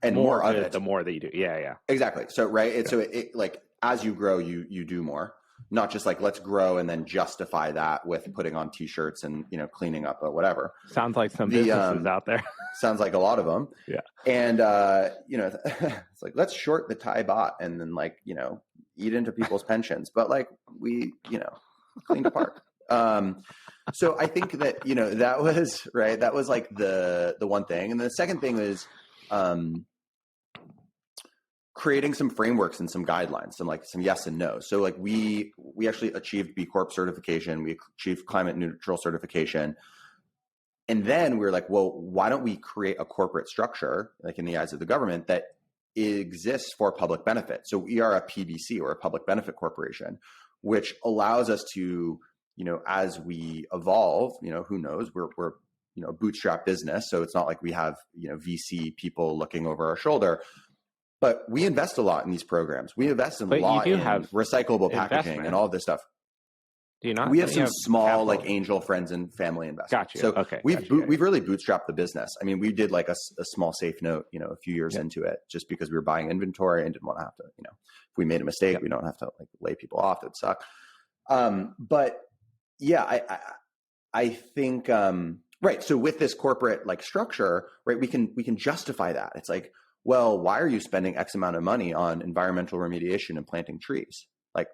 of it, the more that you do. Yeah. Exactly. So, right. Yeah. So it like, as you grow, you do more, not just like, let's grow and then justify that with putting on t-shirts and, cleaning up or whatever. Sounds like some businesses out there. Sounds like a lot of them. Yeah. And, it's like, let's short the Thai baht and then eat into people's pensions. But we, cleaned apart. So I think that, that was right. That was like the one thing. And the second thing was, creating some frameworks and some guidelines, some yes and no. So we actually achieved B Corp certification. We achieved climate neutral certification. And then we were like, well, why don't we create a corporate structure, like in the eyes of the government, that exists for public benefit? So we are a PBC, or a public benefit corporation, which allows us to, as we evolve, who knows, we're a bootstrap business. So it's not like we have, VC people looking over our shoulder. But we invest a lot in these programs. We invest in a lot in recyclable packaging and all of this stuff. Do you not? We have some small angel friends and family investors. Gotcha. So okay. We've really bootstrapped the business. I mean, we did a small safe note, a few years into it, just because we were buying inventory and didn't want to have to, if we made a mistake, we don't have to lay people off. It'd suck. But yeah, I think right. So with this corporate structure, right, we can justify that. It's like, well, why are you spending X amount of money on environmental remediation and planting trees?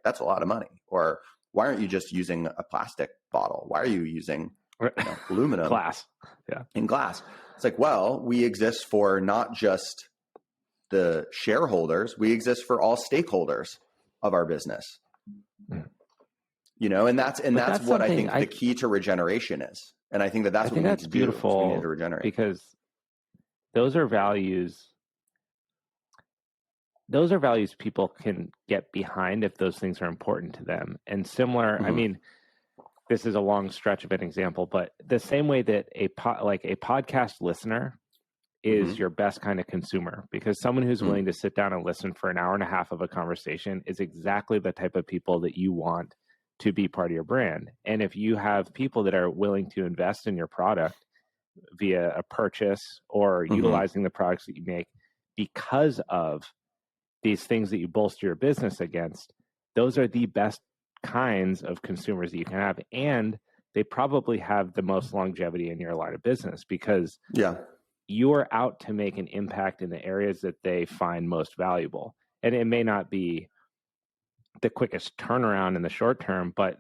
That's a lot of money. Or why aren't you just using a plastic bottle? Why are you using aluminum, glass, and glass. It's like, well, we exist for not just the shareholders, we exist for all stakeholders of our business. And that's what I think the key to regeneration is. And I think that's what we need to do. Beautiful. We need to regenerate, because those are values. Those are values people can get behind if those things are important to them. And similar, I mean, this is a long stretch of an example, but the same way that a podcast listener is your best kind of consumer, because someone who's willing to sit down and listen for an hour and a half of a conversation is exactly the type of people that you want to be part of your brand. And if you have people that are willing to invest in your product via a purchase or utilizing the products that you make because of these things that you bolster your business against, those are the best kinds of consumers that you can have. And they probably have the most longevity in your line of business, because you are out to make an impact in the areas that they find most valuable. And it may not be the quickest turnaround in the short term, but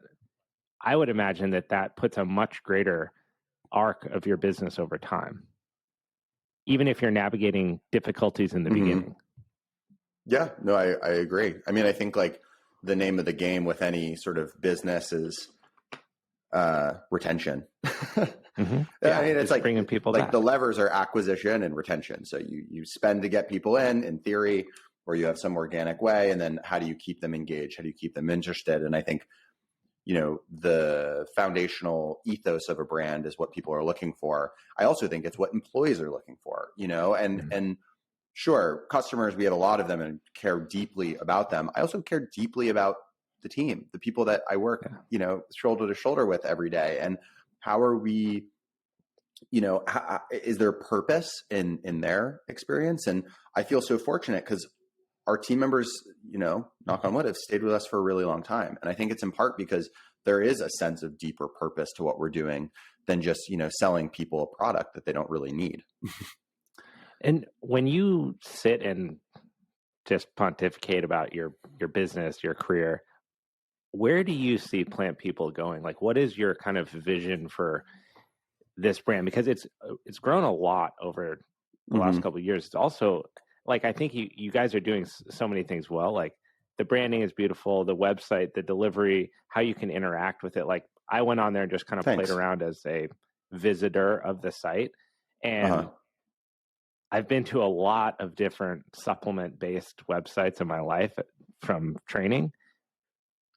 I would imagine that puts a much greater arc of your business over time, even if you're navigating difficulties in the beginning. Yeah, no, I agree. I mean, I think like the name of the game with any sort of business is retention. I mean, it's like bringing people like back. The levers are acquisition and retention. So you spend to get people in theory, or you have some organic way, and then how do you keep them engaged? How do you keep them interested? And I think, the foundational ethos of a brand is what people are looking for. I also think it's what employees are looking for, and sure, customers, we have a lot of them and care deeply about them. I also care deeply about the team, the people that I work, shoulder to shoulder with every day. And how are we, is there purpose in their experience? And I feel so fortunate because our team members, knock on wood, have stayed with us for a really long time. And I think it's in part because there is a sense of deeper purpose to what we're doing than just, selling people a product that they don't really need. And when you sit and just pontificate about your business, your career, where do you see Plant People going? Like, what is your kind of vision for this brand? Because it's grown a lot over the last couple of years. It's also like, I think you guys are doing so many things well. Like, the branding is beautiful, the website, the delivery, how you can interact with it. Like, I went on there and just kind of played around as a visitor of the site, and I've been to a lot of different supplement-based websites in my life from training.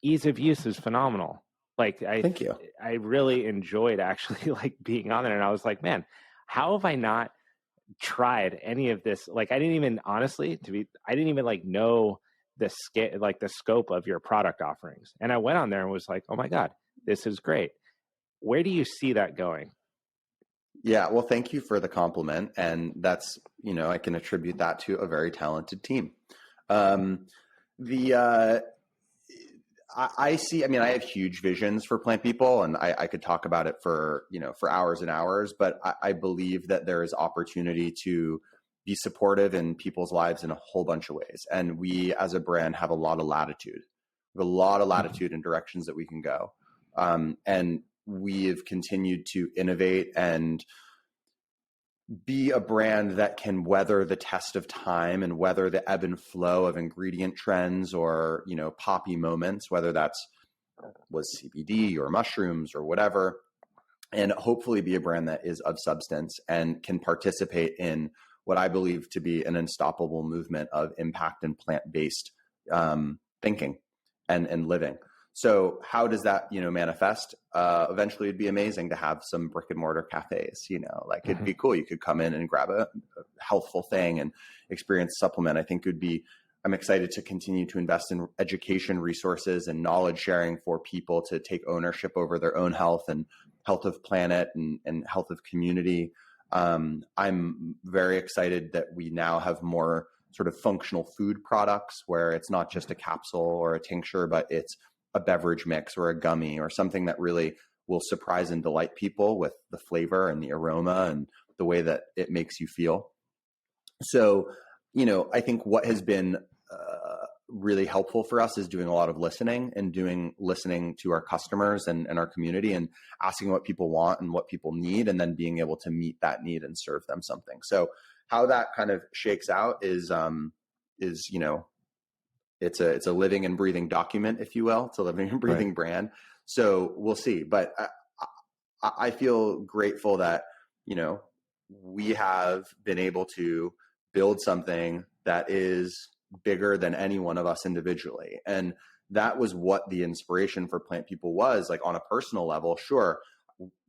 Ease of use is phenomenal. Like, Thank you. I really enjoyed actually like being on there, and I was like, man, how have I not tried any of this? Like, I didn't even like know the scale, like the scope of your product offerings. And I went on there and was like, oh my God, this is great. Where do you see that going? Yeah, well, thank you for the compliment. And that's, I can attribute that to a very talented team. I see, I have huge visions for Plant People, and I could talk about it for hours and hours, but I believe that there is opportunity to be supportive in people's lives in a whole bunch of ways. And we as a brand have a lot of latitude. We have a lot of latitude in directions that we can go. And we have continued to innovate and be a brand that can weather the test of time and weather the ebb and flow of ingredient trends or, poppy moments, whether was CBD or mushrooms or whatever, and hopefully be a brand that is of substance and can participate in what I believe to be an unstoppable movement of impact and plant-based thinking and living. So how does that, manifest? Eventually it'd be amazing to have some brick and mortar cafes, it'd be cool. You could come in and grab a healthful thing and experience supplement. I think I'm excited to continue to invest in education resources and knowledge sharing for people to take ownership over their own health and health of planet and health of community. I'm very excited that we now have more sort of functional food products where it's not just a capsule or a tincture, but it's a beverage mix or a gummy or something that really will surprise and delight people with the flavor and the aroma and the way that it makes you feel. So, I think what has been really helpful for us is doing a lot of listening to our customers and our community, and asking what people want and what people need, and then being able to meet that need and serve them something. So how that kind of shakes out is, you know, it's a living and breathing document, if you will. It's a living and breathing brand. So we'll see. But I feel grateful that, you know, we have been able to build something that is bigger than any one of us individually. And that was what the inspiration for Plant People was. Like, on a personal level, sure,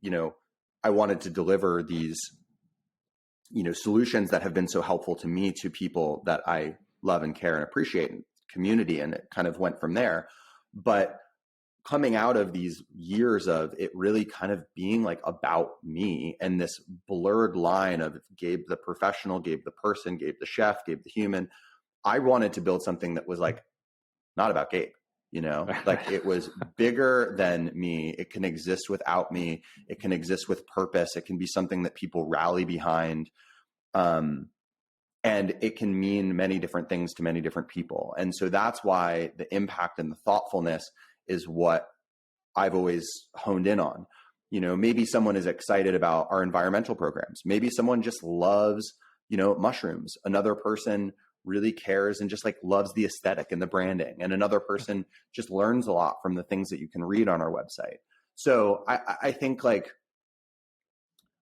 you know, I wanted to deliver these, you know, solutions that have been so helpful to me, to people that I love and care and appreciate, and community. And it kind of went from there. But coming out of these years of it really kind of being like about me, and this blurred line of Gabe the professional, Gabe the person, Gabe the chef, Gabe the human, I wanted to build something that was like not about Gabe, you know, like it was bigger than me. It can exist without me. It can exist with purpose. It can be something that people rally behind. And it can mean many different things to many different people. And so that's why the impact and the thoughtfulness is what I've always honed in on. You know, maybe someone is excited about our environmental programs. Maybe someone just loves, you know, mushrooms. Another person really cares and just like loves the aesthetic and the branding. And another person just learns a lot from the things that you can read on our website. So I think like,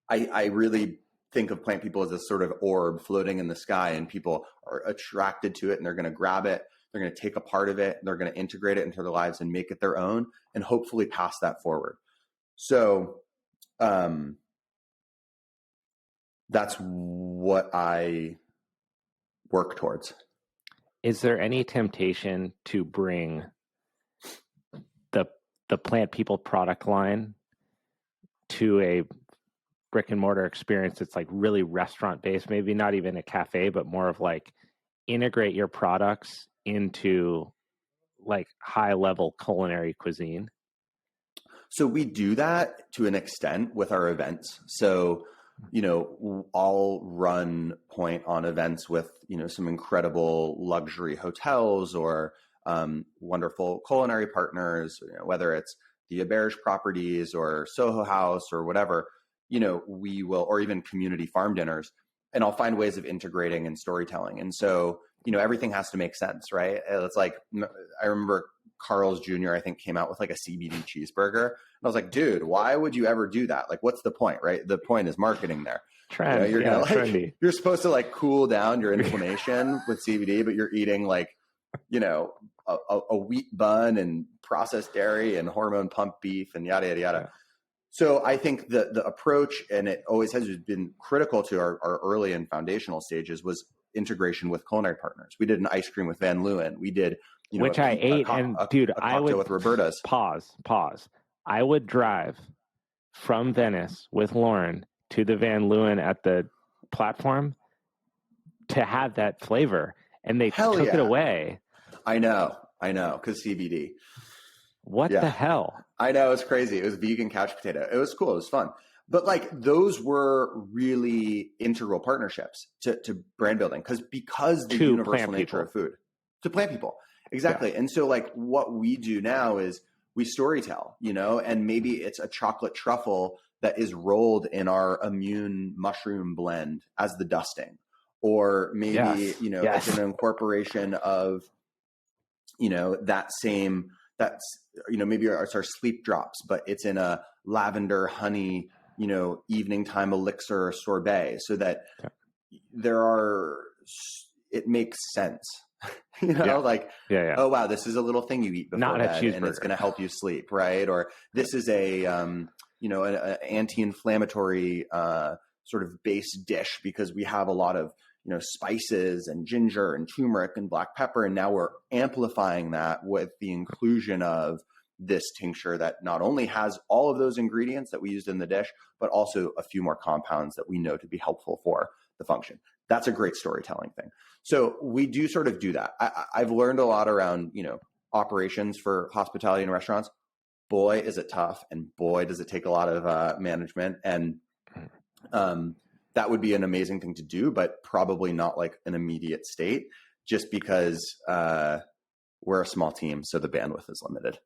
I really think of Plant People as a sort of orb floating in the sky, and people are attracted to it, and they're going to grab it. They're going to take a part of it. They're going to integrate it into their lives and make it their own, and hopefully pass that forward. So that's what I work towards. Is there any temptation to bring the Plant People product line to a brick and mortar experience that's like really restaurant based, maybe not even a cafe, but more of like integrate your products into like high level culinary cuisine? So we do that to an extent with our events. So, you know, I'll run point on events with, you know, some incredible luxury hotels or wonderful culinary partners, you know, whether it's the Auberge properties or Soho House or whatever, you know, we will, or even community farm dinners, and I'll find ways of integrating and storytelling. And so, you know, everything has to make sense, right? It's like, I remember Carl's Jr., I think, came out with like a CBD cheeseburger. And I was like, dude, why would you ever do that? Like, what's the point, right? The point is marketing there. Trend, you know, you're trendy. You're supposed to like cool down your inflammation with CBD, but you're eating like, you know, a wheat bun and processed dairy and hormone pump beef and yada, yada, yada. Yeah. So I think the approach, and it always has been critical to our early and foundational stages, was integration with culinary partners. We did an ice cream with Van Leeuwen. We did, you know, which I ate, and dude, I would with Roberta's. Pause. I would drive from Venice with Lauren to the Van Leeuwen at the platform to have that flavor, and they took it away. I know, because CBD. What the hell? I know, it's crazy. It was vegan couch potato. It was cool. It was fun. But like, those were really integral partnerships to brand building, because the universal nature of food to Plant People. Exactly. Yeah. And so like, what we do now is we storytell, you know, and maybe it's a chocolate truffle that is rolled in our immune mushroom blend as the dusting, or maybe, you know, it's an incorporation of, you know, that's, you know, maybe it's our sleep drops, but it's in a lavender honey, you know, evening time elixir or sorbet, so that it makes sense, you know, oh, wow, this is a little thing you eat before bed and it's going to help you sleep. Right. Or this is a, you know, an anti-inflammatory sort of base dish, because we have a lot of, you know, spices and ginger and turmeric and black pepper. And now we're amplifying that with the inclusion of this tincture that not only has all of those ingredients that we used in the dish, but also a few more compounds that we know to be helpful for the function. That's a great storytelling thing. So we do sort of do that. I've learned a lot around, you know, operations for hospitality and restaurants. Boy, is it tough. And boy, does it take a lot of management. And that would be an amazing thing to do, but probably not like an immediate state, just because we're a small team, so the bandwidth is limited.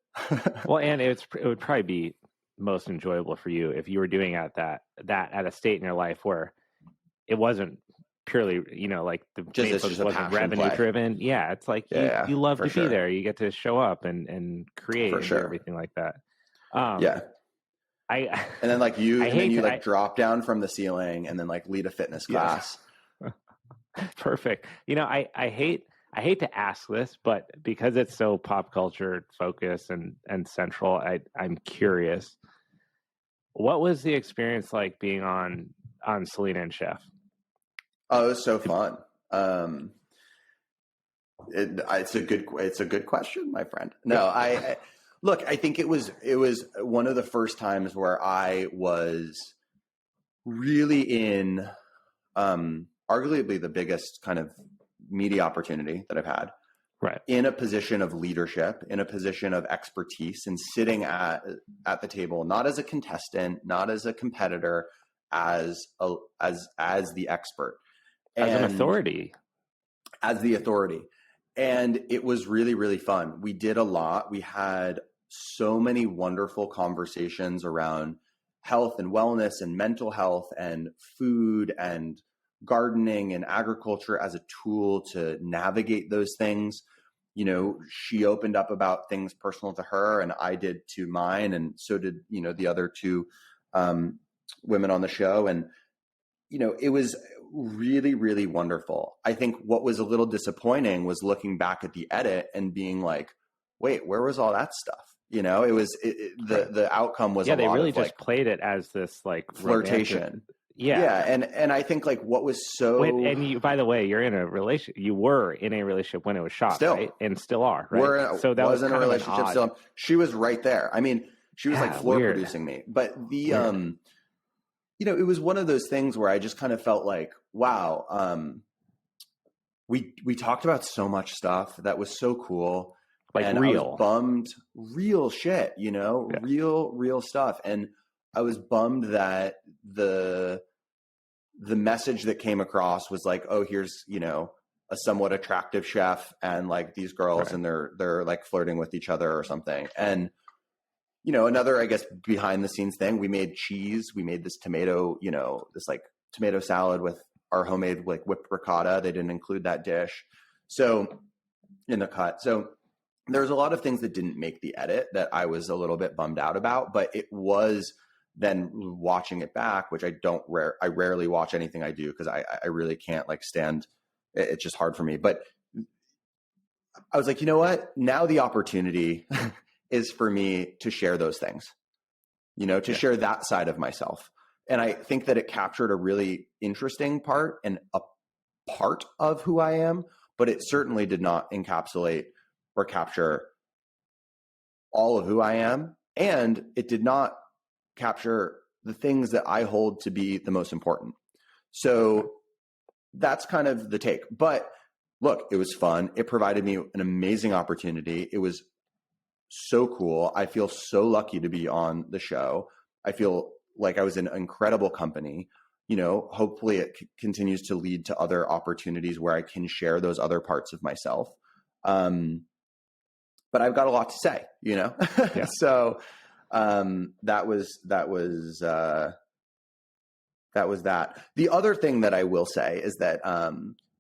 Well, and it would probably be most enjoyable for you if you were doing that at a state in your life where it wasn't purely, like the main focus wasn't revenue driven. Yeah, it's like you love to be there. You get to show up and create and do everything like that. And then like you drop down from the ceiling and then like lead a fitness class. Perfect. I hate to ask this, but because it's so pop culture focused and central, I'm curious. What was the experience like being on Selena and Chef? Oh, it was so fun. It's a good question, my friend. No, look, I think it was one of the first times where I was really in arguably the biggest kind of media opportunity that I've had. Right. In a position of leadership, in a position of expertise, and sitting at the table, not as a contestant, not as a competitor, as the expert. As an authority. As the authority. And it was really, really fun. We did a lot. We had so many wonderful conversations around health and wellness and mental health and food and gardening and agriculture as a tool to navigate those things. She opened up about things personal to her, and I did to mine, and so did, the other two women on the show. And, it was really, really wonderful. I think what was a little disappointing was looking back at the edit and being like, wait, where was all that stuff? It was the outcome was they really just played it as this like flirtation. Romantic. Yeah. And I think like what was so, and you, by the way, you were in a relationship when it was shot, right? And still are, right? So that was in a relationship still. She was right there. I mean, she was like floor producing me, but the, it was one of those things where I just kind of felt like, wow, we talked about so much stuff that was so cool. Like and real. I was bummed, real shit, real stuff. And I was bummed that the message that came across was like, oh, here's, a somewhat attractive chef and like these girls and they're like flirting with each other or something. And, another, I guess, behind the scenes thing, we made cheese. We made this tomato, this like tomato salad with our homemade like whipped ricotta. They didn't include that dish. So in the cut. So there's a lot of things that didn't make the edit that I was a little bit bummed out about, but it was then watching it back, which I rarely watch anything I do because I really can't like stand. It's just hard for me. But I was like, you know what? Now the opportunity is for me to share those things, to share that side of myself. And I think that it captured a really interesting part and a part of who I am, but it certainly did not encapsulate or capture all of who I am. And it did not capture the things that I hold to be the most important. So that's kind of the take. But look, it was fun. It provided me an amazing opportunity. It was so cool. I feel so lucky to be on the show. I feel like I was in incredible company. Hopefully it continues to lead to other opportunities where I can share those other parts of myself. But I've got a lot to say, So that was that. The other thing that I will say is that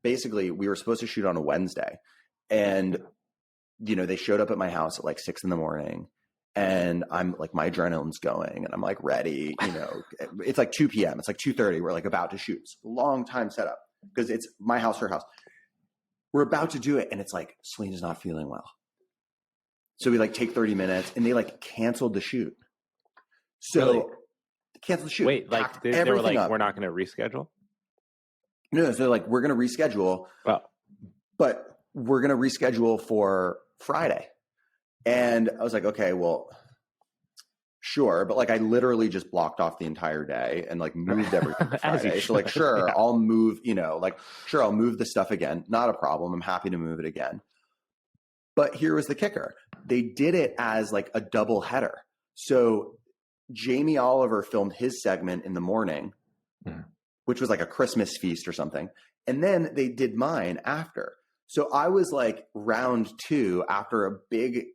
basically we were supposed to shoot on a Wednesday, and they showed up at my house at like 6 a.m. and I'm like, my adrenaline's going and I'm like ready, it's like 2 p.m. It's like 2:30. We're like about to shoot. It's a long time setup because it's my house, her house. We're about to do it. And it's like, Selena's not feeling well. So we like take 30 minutes and they like canceled the shoot. So really? Canceled the shoot. Wait, like they were like, up. We're not going to reschedule? No, so like, we're going to reschedule, but we're going to reschedule for Friday. And I was like, okay, well, sure. But like, I literally just blocked off the entire day and like moved everything to Friday. So like, sure, I'll move, I'll move the stuff again. Not a problem. I'm happy to move it again. But here was the kicker. They did it as like a double header. So Jamie Oliver filmed his segment in the morning, which was like a Christmas feast or something. And then they did mine after. So I was like round 2 after a big,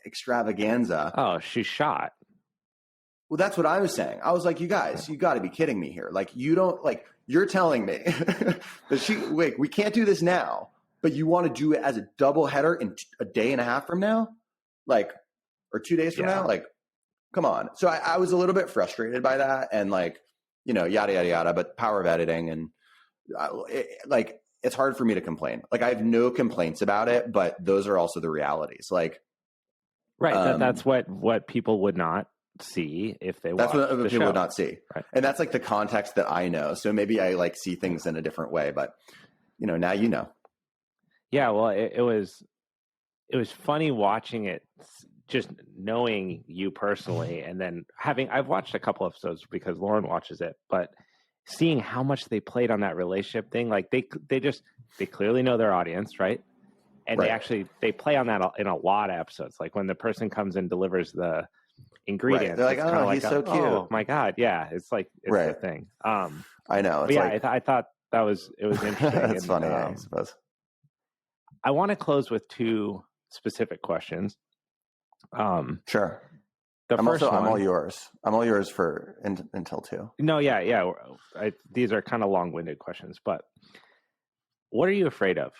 extravaganza. Oh, she shot. Well, that's what I was saying. I was like, you guys, you got to be kidding me here. Like, you don't you're telling me that we can't do this now, but you want to do it as a double header in a day and a half from now, or 2 days from now. Like, come on. So I was a little bit frustrated by that, and yada, yada, yada, but power of editing, and it's hard for me to complain. Like, I have no complaints about it, but those are also the realities. Like, right. That's what people would not see if they watched that's what the people show. would not see. Right. And that's like the context that I know. So maybe I see things in a different way, but now you know. Yeah. Well, it was funny watching it, just knowing you personally, and then I've watched a couple episodes because Lauren watches it, but seeing how much they played on that relationship thing, like they clearly know their audience, right? And they play on that in a lot of episodes. Like when the person comes and delivers the ingredients, right. They're like, oh, he's so cute. Oh my God. Yeah. It's like, it's right. the thing. I know. It's I thought it was interesting. That's funny, I suppose. I want to close with 2 specific questions. Sure. I'm all yours. I'm all yours for until 2. No, yeah. These are kind of long-winded questions, but what are you afraid of?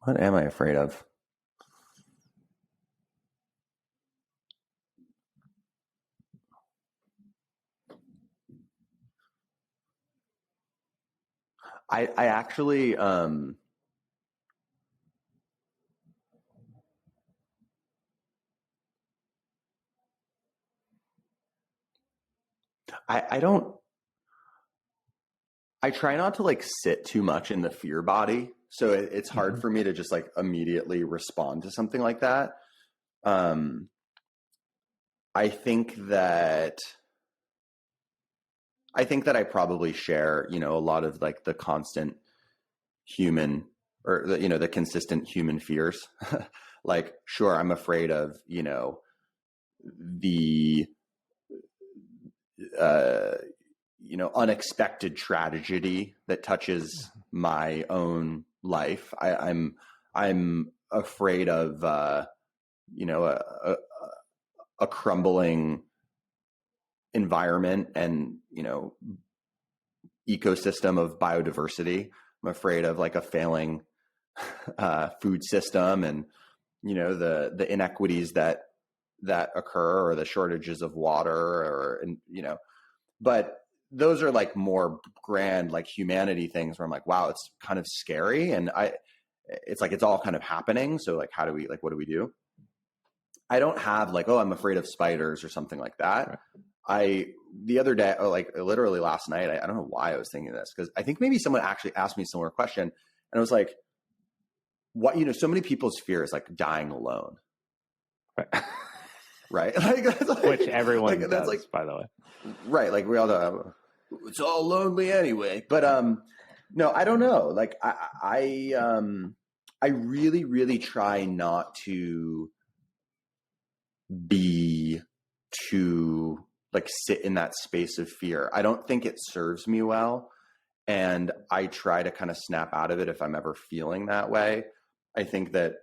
What am I afraid of? I actually I try not to sit too much in the fear body. So it's hard for me to just immediately respond to something like that. I think that I probably share, a lot of the constant human, or the consistent human fears. Sure, I'm afraid of, the unexpected tragedy that touches my own life. I'm afraid of a crumbling environment and ecosystem of biodiversity. I'm afraid of a failing food system, and the inequities that occur, or the shortages of water, but those are more grand humanity things where I'm wow, it's kind of scary, and it's all kind of happening. So how do we what do we do? I don't have oh, I'm afraid of spiders or something like that. Right. The other day, literally last night, I don't know why I was thinking this, because I think maybe someone actually asked me a similar question, and I was like, what, so many people's fear is dying alone. Right. Which everyone does, by the way. Right. We all know it's all lonely anyway. But no, I don't know. I really, really try not to be too sit in that space of fear. I don't think it serves me well. And I try to kind of snap out of it if I'm ever feeling that way. I think that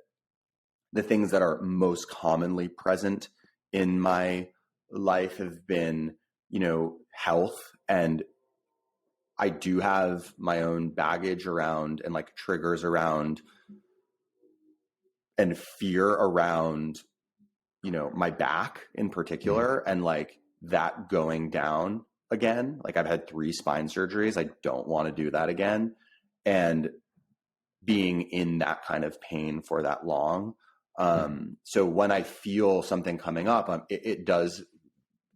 the things that are most commonly present in my life have been, health. And I do have my own baggage around, and triggers around, and fear around, my back in particular, and that going down again. I've had 3 spine surgeries. I don't want to do that again. And being in that kind of pain for that long. So when I feel something coming up, it does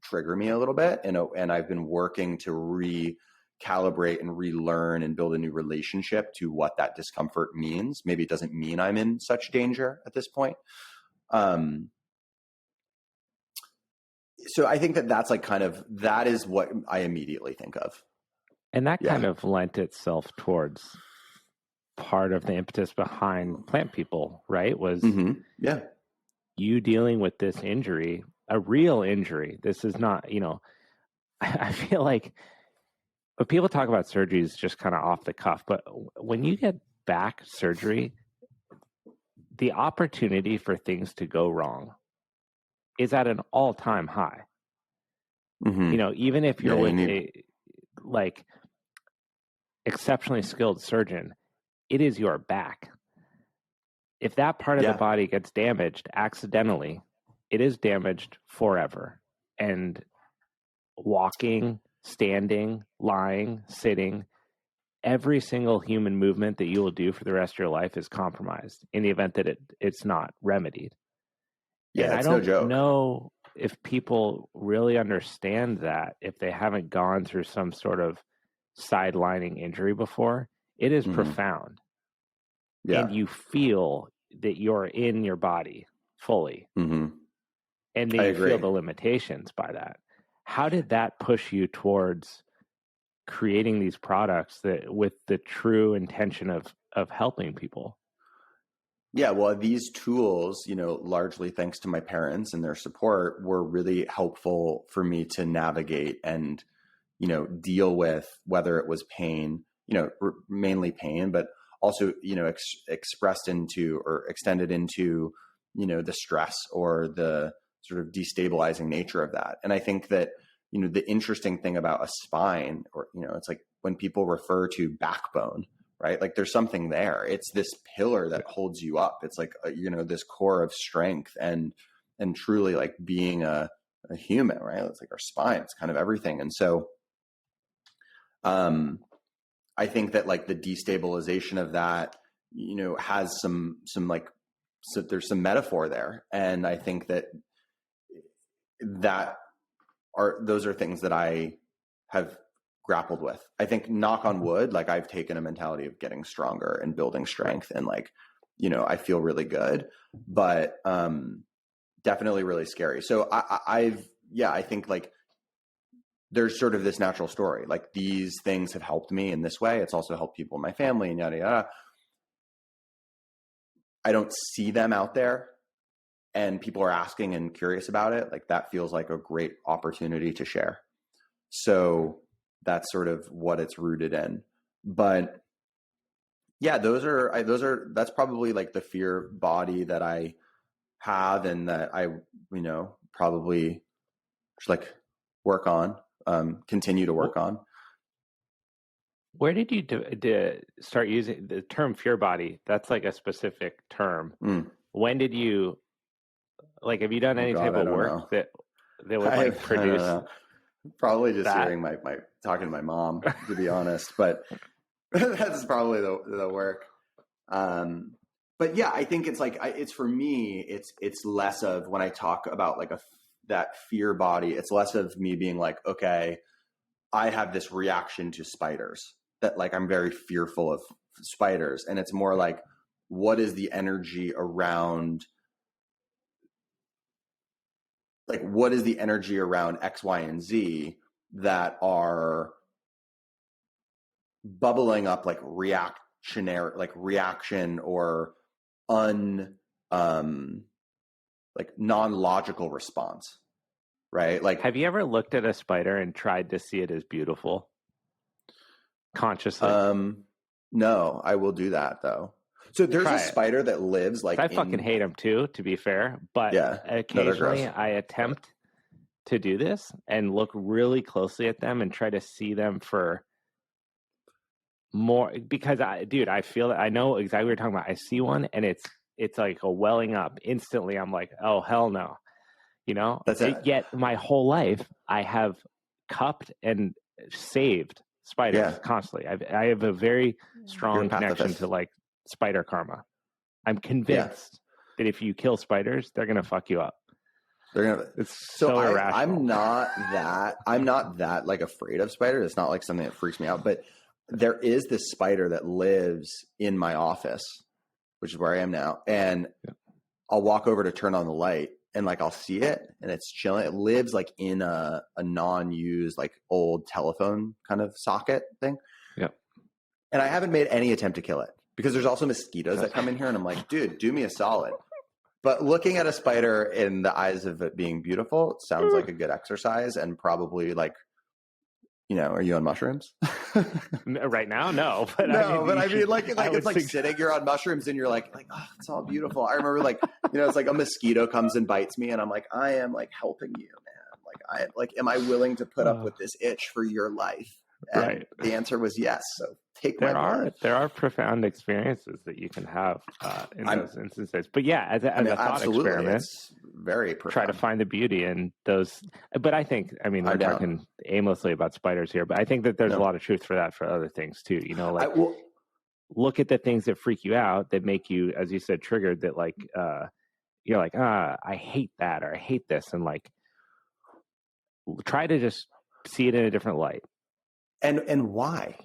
trigger me a little bit, and I've been working to recalibrate and relearn and build a new relationship to what that discomfort means. Maybe it doesn't mean I'm in such danger at this point. So I think that's that is what I immediately think of. And that kind of lent itself towards part of the impetus behind Plant People, right? Was you dealing with this injury. a real injury. This is not, I feel like when people talk about surgeries just kind of off the cuff, but when you get back surgery, the opportunity for things to go wrong is at an all-time high. Mm-hmm. Even if you're with a like exceptionally skilled surgeon, it is your back. If that part of the body gets damaged accidentally, it is damaged forever. And walking, standing, lying, sitting, every single human movement that you will do for the rest of your life is compromised in the event that it's not remedied. Yeah, and it's I don't no joke. know if people really understand that, if they haven't gone through some sort of sidelining injury before. It is profound. Yeah. And you feel that you're in your body fully. Mm-hmm. And then you feel the limitations by that. How did that push you towards creating these products that with the true intention of helping people? Yeah, well, these tools, largely thanks to my parents and their support, were really helpful for me to navigate and, deal with, whether it was pain, mainly pain, but also, expressed into or extended into, the stress or the sort of destabilizing nature of that. And I think that, the interesting thing about a spine, or, it's like when people refer to backbone, right? Like there's something there. It's this pillar that holds you up. It's like, this core of strength and truly like being a human, right? It's like our spine, it's kind of everything. And so, I think that like the destabilization of that, has some like, so there's some metaphor there. And I think that those are things that I have grappled with. I think, knock on wood, like I've taken a mentality of getting stronger and building strength, and like, I feel really good, but definitely really scary. So I think like there's sort of this natural story, like these things have helped me in this way. It's also helped people in my family and yada, yada. I don't see them out there, and people are asking and curious about it. Like that feels like a great opportunity to share. So that's sort of what it's rooted in. But yeah, that's probably like the fear body that I have, and that I, probably just like work on, continue to work on. Where did you start using the term fear body? That's like a specific term. When did you, like, have you done any type of work that would like produce? Probably just hearing my talking to my mom, to be honest, but that's probably the work. But yeah, I think it's like, it's for me, it's less of, when I talk about like that fear body, it's less of me being like, okay, I have this reaction to spiders, that like, I'm very fearful of spiders. And it's more like, what is the energy around, like, what is the energy around X, Y, and Z that are bubbling up like reaction or like non-logical response, right? Like, have you ever looked at a spider and tried to see it as beautiful consciously? No, I will do that though. So there's a spider that lives like, I fucking hate them too, to be fair, but occasionally I attempt to do this and look really closely at them and try to see them for more, because I feel that I know exactly what you're talking about. I see one and it's like a welling up instantly. I'm like, oh hell no, That's it. Yet my whole life I have cupped and saved spiders constantly. I have a very strong connection to like spider karma. I'm convinced that if you kill spiders, they're gonna fuck you up. It's so irrational. I'm not that like afraid of spiders. It's not like something that freaks me out, but there is this spider that lives in my office, which is where I am now. And I'll walk over to turn on the light and like, I'll see it and it's chilling. It lives like in a non-used, like old telephone kind of socket thing. Yeah. And I haven't made any attempt to kill it, because there's also mosquitoes that come in here, and I'm like, dude, do me a solid. But looking at a spider in the eyes of it being beautiful sounds like a good exercise, and probably like, are you on mushrooms? Right now? No. But no, I mean, like it's like sitting, you're on mushrooms and you're like, oh, it's all beautiful. I remember like, it's like a mosquito comes and bites me and I'm like, I am like helping you, man. Am I willing to put up with this itch for your life? And right. The answer was yes. So take my blood. There are profound experiences that you can have in those instances. But yeah, as a thought experiment, it's very profound. Try to find the beauty in those. But I think, we're talking aimlessly about spiders here, but I think that there's a lot of truth for that for other things too. Look at the things that freak you out, that make you, as you said, triggered, that like, you're like, I hate that, or I hate this. And like, try to just see it in a different light. And why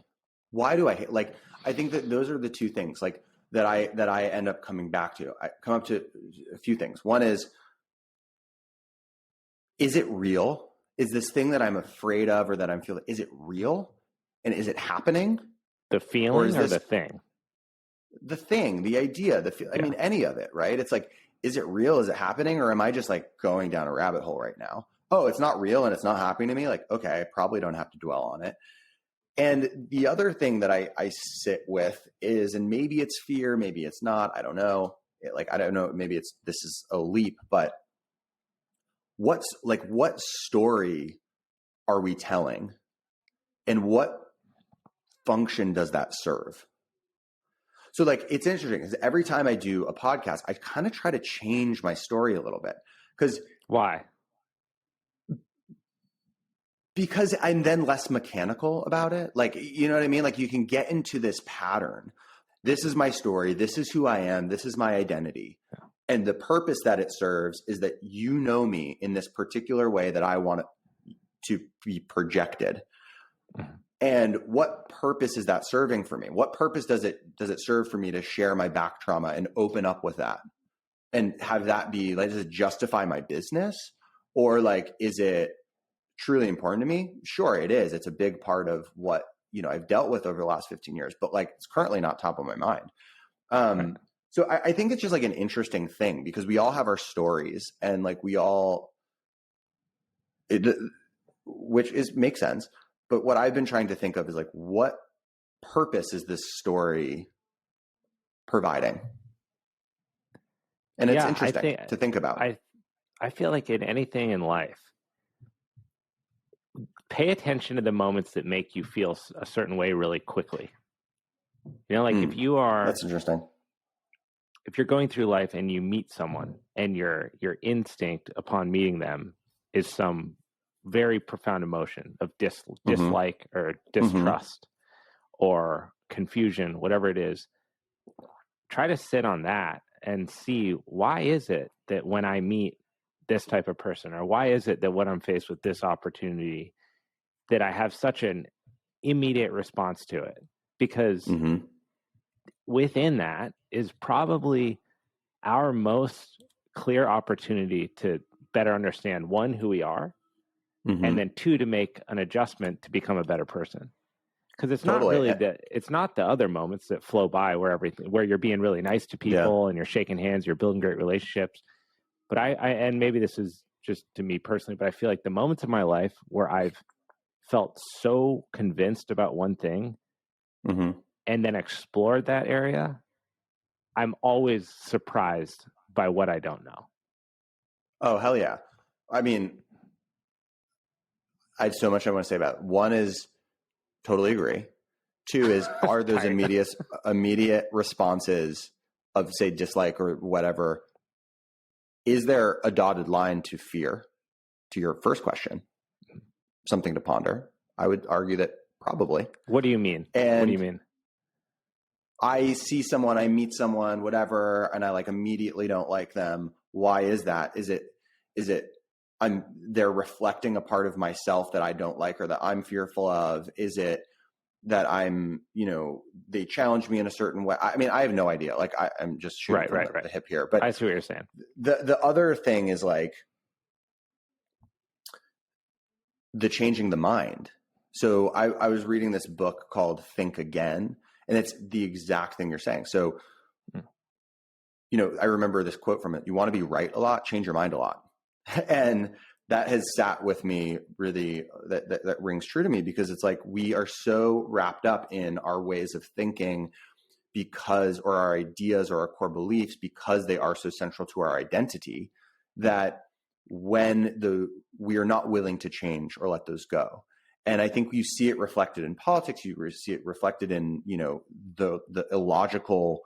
do I hate? Like, I think that those are the two things like that I end up coming back to. I come up to a few things. One is it real? Is this thing that I'm afraid of or that I'm feeling, is it real? And is it happening? The feeling or the thing? The thing, the idea, I mean, any of it, right? It's like, is it real? Is it happening? Or am I just like going down a rabbit hole right now? Oh, it's not real and it's not happening to me. Like, okay, I probably don't have to dwell on it. And the other thing that I sit with is, and maybe it's fear, maybe it's not, I don't know. I don't know, maybe this is a leap, but what story are we telling? And what function does that serve? So like, it's interesting because every time I do a podcast, I kind of try to change my story a little bit. Why? Because I'm then less mechanical about it. Like, you know what I mean? Like, you can get into this pattern. This is my story. This is who I am. This is my identity. Yeah. And the purpose that it serves is that you know me in this particular way that I want it to be projected. Mm-hmm. And what purpose is that serving for me? What purpose does it serve for me to share my back trauma and open up with that and have that be like, does it justify my business? Or like, is it truly important to me? Sure, it is. It's a big part of what, I've dealt with over the last 15 years, but like, it's currently not top of my mind. Right. So I think it's just like an interesting thing because we all have our stories and like makes sense. But what I've been trying to think of is like, what purpose is this story providing? And it's interesting to think about. I feel like in anything in life, pay attention to the moments that make you feel a certain way really quickly. If you are, that's interesting. If you're going through life and you meet someone and your instinct upon meeting them is some very profound emotion of dislike or distrust or confusion, whatever it is, try to sit on that and see, why is it that when I meet this type of person, or why is it that when I'm faced with this opportunity that I have such an immediate response to it? Because within that is probably our most clear opportunity to better understand, one, who we are, and then two, to make an adjustment to become a better person. Because it's not really it's not the other moments that flow by where you're being really nice to people and you're shaking hands, you're building great relationships. But and maybe this is just to me personally, but I feel like the moments of my life where I've felt so convinced about one thing and then explored that area, I'm always surprised by what I don't know. Oh, hell yeah. I mean, I have so much I want to say about it. One is totally agree. Two is, are those immediate responses of, say, dislike or whatever, is there a dotted line to fear? To your first question, something to ponder. I would argue that probably. What do you mean? And what do you mean? I see someone, I meet someone, whatever, and I like immediately don't like them. Why is that? Is it they're reflecting a part of myself that I don't like or that I'm fearful of? Is it that I'm, they challenge me in a certain way? I mean, I have no idea. Like I'm just shooting from the hip here, but I see what you're saying. The other thing is like the changing the mind. So I was reading this book called Think Again, and it's the exact thing you're saying. So I remember this quote from it. You want to be right a lot, change your mind a lot. And that has sat with me really, that rings true to me, because it's like, we are so wrapped up in our ways of thinking or our ideas or our core beliefs, because they are so central to our identity, that when we are not willing to change or let those go. And I think you see it reflected in politics. You see it reflected in, the illogical,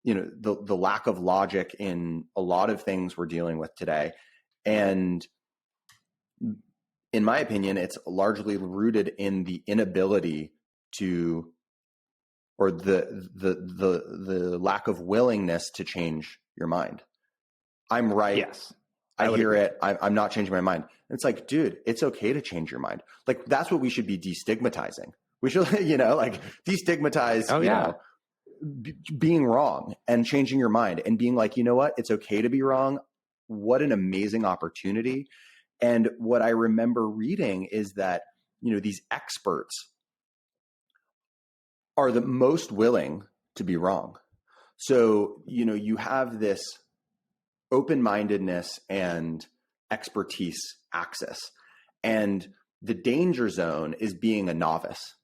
the lack of logic in a lot of things we're dealing with today. And in my opinion, it's largely rooted in the inability to, or the lack of willingness to change your mind. I'm right. Yes. I hear it. I'm not changing my mind. And it's like, dude, it's okay to change your mind. Like, that's what we should be destigmatizing. We should, destigmatize, being wrong and changing your mind and being like, you know what? It's okay to be wrong. What an amazing opportunity. And what I remember reading is that, these experts are the most willing to be wrong. So, you have this open-mindedness and expertise axis. And the danger zone is being a novice,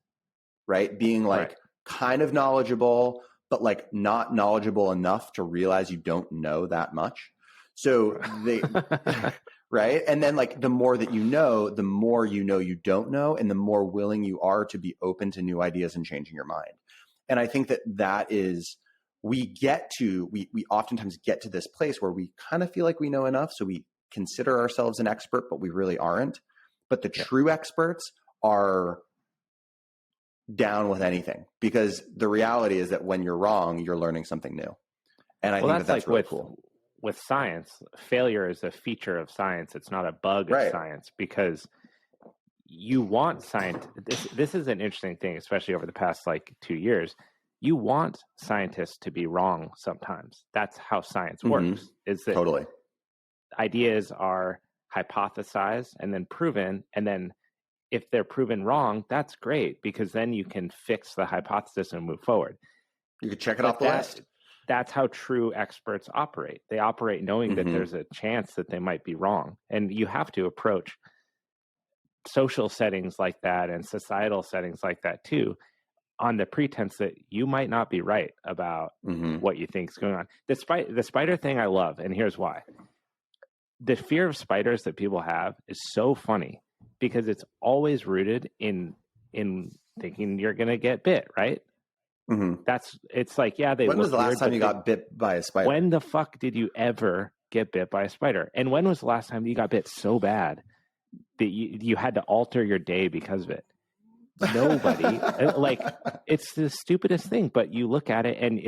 right? Being like kind of knowledgeable, but like not knowledgeable enough to realize you don't know that much. So they, right? And then like the more that you know, the more you don't know, and the more willing you are to be open to new ideas and changing your mind. And I think that is, we oftentimes get to this place where we kind of feel like we know enough. So we consider ourselves an expert, but we really aren't. But the true experts are down with anything, because the reality is that when you're wrong, you're learning something new. And I think that's really cool. With science, failure is a feature of science. It's not a bug of science, because you want science. This is an interesting thing, especially over the past 2 years. You want scientists to be wrong sometimes. That's how science works. Is that totally ideas are hypothesized and then proven, and then if they're proven wrong, that's great, because then you can fix the hypothesis and move forward. You could check it off the list. That's how true experts operate. They operate knowing that there's a chance that they might be wrong. And you have to approach social settings like that and societal settings like that too, on the pretense that you might not be right about what you think is going on. The spider thing I love, and here's why. The fear of spiders that people have is so funny, because it's always rooted in thinking you're going to get bit, right? It's like, they. When was the last time you got bit by a spider? When the fuck did you ever get bit by a spider? And when was the last time you got bit so bad that you had to alter your day because of it? Nobody. It's the stupidest thing, but you look at it and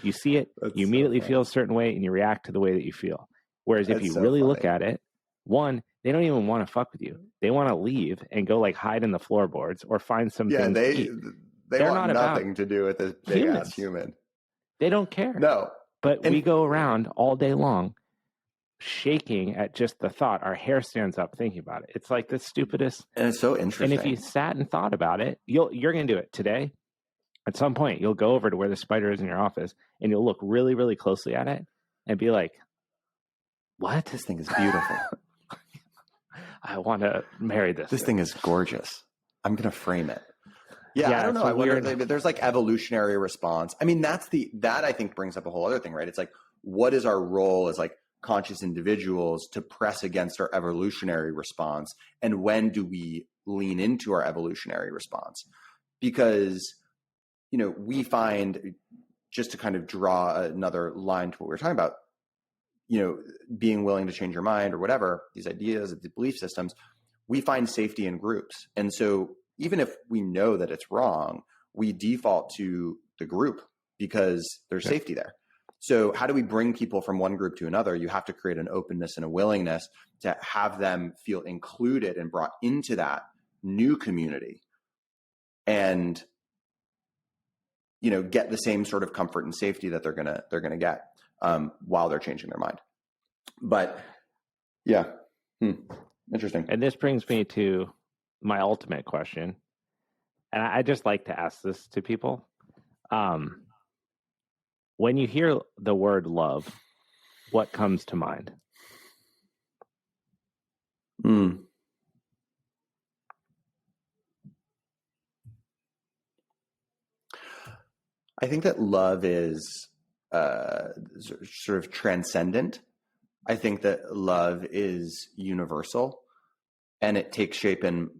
you see it, you immediately feel a certain way, and you react to the way that you feel. Whereas if you really look at it, one, they don't even want to fuck with you. They want to leave and go hide in the floorboards or find something to eat. They want nothing to do with this big ass human. They don't care. No. But we go around all day long shaking at just the thought. Our hair stands up thinking about it. It's like the stupidest. And it's so interesting. And if you sat and thought about it, you're going to do it today. At some point, you'll go over to where the spider is in your office, and you'll look really, really closely at it and be like, what? This thing is beautiful. I want to marry this. This thing is gorgeous. I'm going to frame it. Yeah, I don't know. I wonder, there's evolutionary response. I mean, that I think brings up a whole other thing, right? It's like, what is our role as conscious individuals to press against our evolutionary response? And when do we lean into our evolutionary response? Because, we find, just to kind of draw another line to what we were talking about, being willing to change your mind or whatever, these ideas, the belief systems, we find safety in groups. And so even if we know that it's wrong, we default to the group because there's safety there. So how do we bring people from one group to another? You have to create an openness and a willingness to have them feel included and brought into that new community, and get the same sort of comfort and safety that they're gonna get while they're changing their mind. But yeah, interesting. And this brings me to my ultimate question, and I just like to ask this to people. when you hear the word love, what comes to mind? I think that love is sort of transcendent. I think that love is universal, and it takes shape in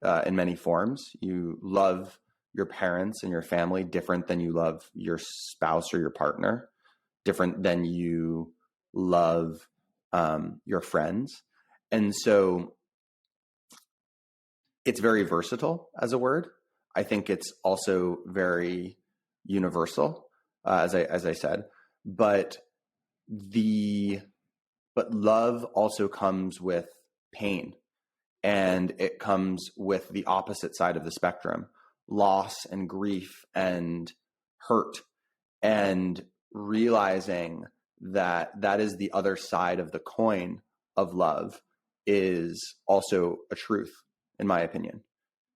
many forms. You love your parents and your family different than you love your spouse or your partner, different than you love your friends. And so it's very versatile as a word. I think it's also very universal, as I said, but love also comes with pain, and it comes with the opposite side of the spectrum, loss and grief and hurt, and realizing that that is the other side of the coin of love is also a truth, in my opinion.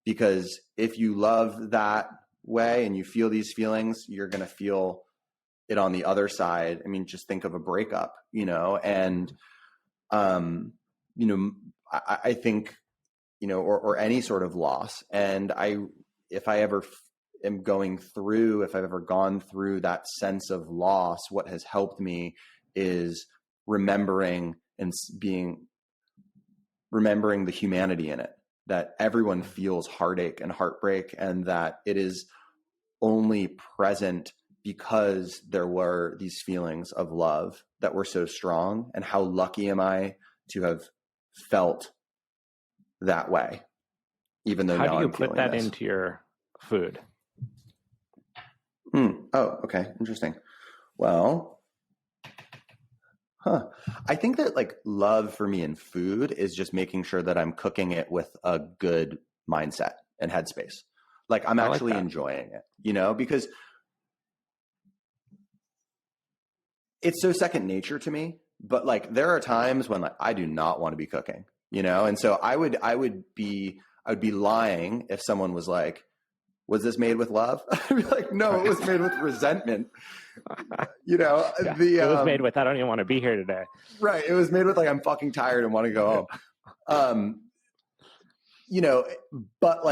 Because if you love that way and you feel these feelings, you're going to feel it on the other side. I mean, just think of a breakup, and, I think, or any sort of loss. And if I've ever gone through that sense of loss, what has helped me is remembering the humanity in it, that everyone feels heartache and heartbreak, and that it is only present because there were these feelings of love that were so strong. And how lucky am I to have felt that way, even though how do you put that into your food? Oh, okay. Interesting. Well, I think that love for me in food is just making sure that I'm cooking it with a good mindset and headspace. I'm actually enjoying it, because it's so second nature to me. But there are times when I do not want to be cooking, and so I would be lying if someone was like, was this made with love? I'd be like, no, it was made with resentment. It was made with, I don't even want to be here today. Right. It was made with I'm fucking tired and want to go home. But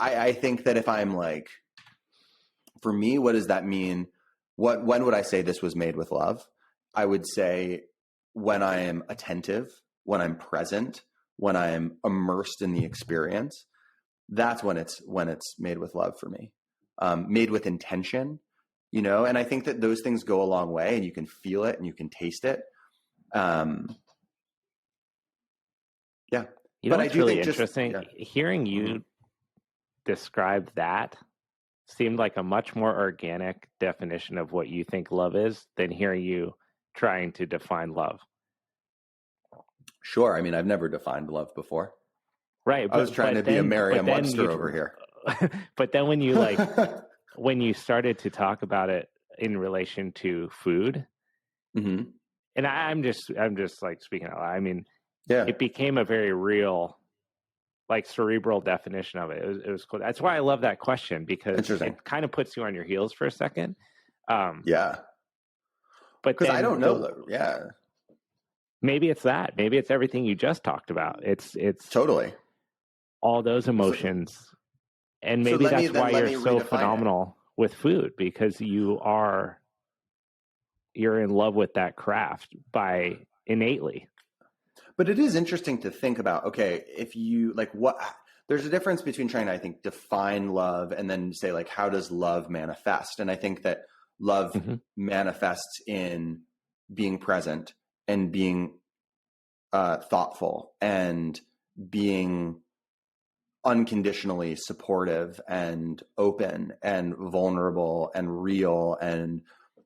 I think that if I'm for me, what does that mean? When would I say this was made with love? I would say when I am attentive, when I'm present, when I am immersed in the experience. That's when it's made with love for me, made with intention, and I think that those things go a long way, and you can feel it and you can taste it. Yeah. But I do really think interesting hearing you describe that seemed like a much more organic definition of what you think love is than hearing you trying to define love. Sure. I mean, I've never defined love before. Right. I was trying to be a Merriam-Webster over here. But then when you when you started to talk about it in relation to food, and I'm just speaking out loud. I mean, it became a very real, cerebral definition of it. It was cool. That's why I love that question, because it kind of puts you on your heels for a second. Yeah. But because I don't know. Maybe it's that. Maybe it's everything you just talked about. It's totally all those emotions, and maybe that's why you're so phenomenal with food, because you're in love with that craft innately. But it is interesting to think about, okay, if you there's a difference between trying to, I think, define love and then say how does love manifest? And I think that love manifests in being present and being thoughtful and being unconditionally supportive and open and vulnerable and real, and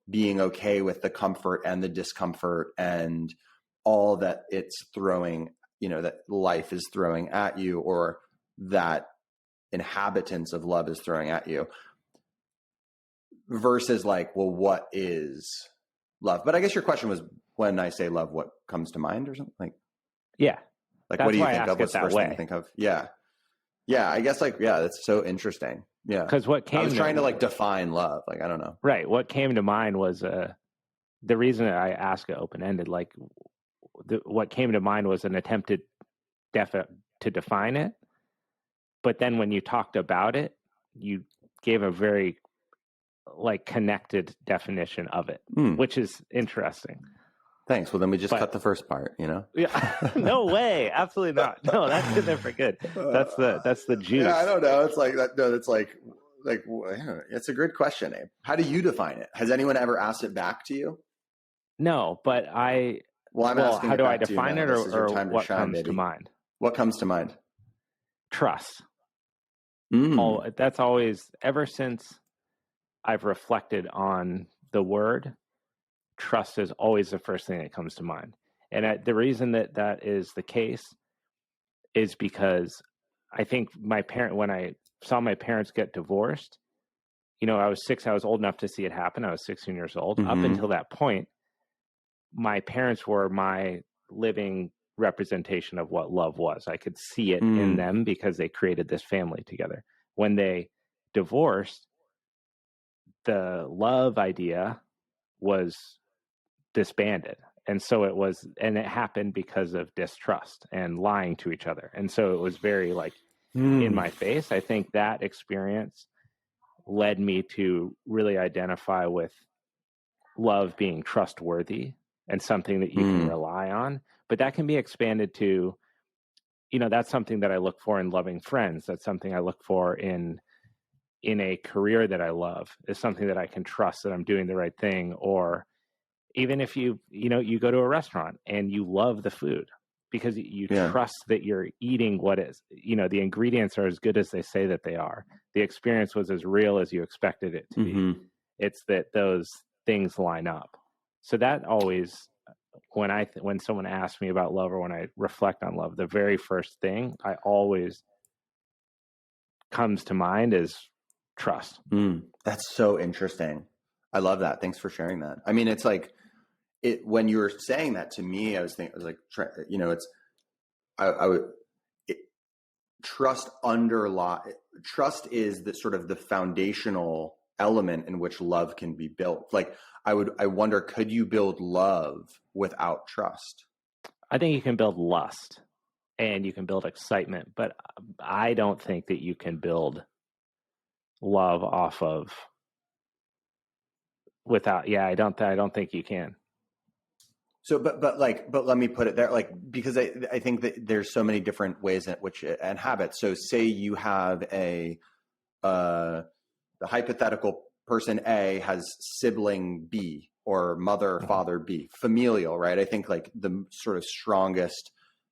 being okay with the comfort and the discomfort and all that it's throwing, that life is throwing at you, or that inhabitants of love is throwing at you, versus well, what is love? But I guess your question was, when I say love, what comes to mind or something? Yeah. What do you think of? What's the first thing you think of? Yeah. Yeah, I guess that's so interesting. Yeah. Because I was trying to define love. I don't know. Right. What came to mind was the reason I ask it open-ended, what came to mind was an attempt to define it. But then when you talked about it, you gave a very connected definition of it, which is interesting. Thanks. Well, then we just cut the first part, Yeah. No way. Absolutely not. No, that's in there for good. That's the juice. Yeah, I don't know. It's like that. No, it's it's a good question, Abe. How do you define it? Has anyone ever asked it back to you? No, but I'm asking how do I define it, or what comes to mind? What comes to mind? Trust. That's always, ever since I've reflected on the word, trust is always the first thing that comes to mind. And the reason that is the case is because I think when I saw my parents get divorced, I was 6, I was old enough to see it happen. I was 16 years old. Up until that point, my parents were my living representation of what love was. I could see it in them because they created this family together. When they divorced, the love idea was disbanded. And so it happened because of distrust and lying to each other. And so it was very in my face. I think that experience led me to really identify with love being trustworthy and something that you can rely on. But that can be expanded to, that's something that I look for in loving friends. That's something I look for in a career that I love, is something that I can trust that I'm doing the right thing. Or even if you go to a restaurant and you love the food because you trust that you're eating what is, the ingredients are as good as they say that they are. The experience was as real as you expected it to be. It's that those things line up. So that always, when someone asks me about love or when I reflect on love, the very first thing I always comes to mind is trust. That's so interesting. I love that. Thanks for sharing that. I mean, it's when you were saying that to me, I was trust is the sort of the foundational element in which love can be built. I wonder, could you build love without trust? I think you can build lust and you can build excitement, but I don't think that you can build love off of without. Yeah, I don't think you can. So, but let me put it there, because I think that there's so many different ways in which and habits. So say you have the hypothetical person A has sibling B or mother or father B, familial, right? I think the sort of strongest,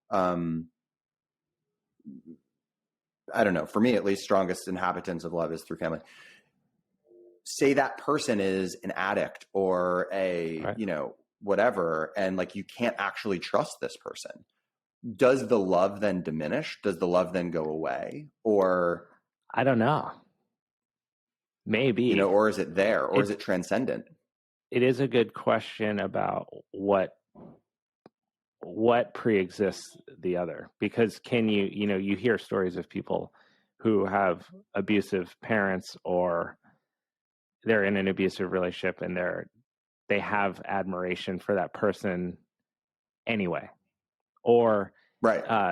I don't know, for me at least, strongest inhabitants of love is through family. Say that person is an addict or whatever, and you can't actually trust this person. Does the love then diminish? Does the love then go away? Or I don't know. Maybe. Or is it there? Or is it transcendent? It is a good question about what pre-exists the other, because can you hear stories of people who have abusive parents or they're in an abusive relationship and they have admiration for that person anyway, or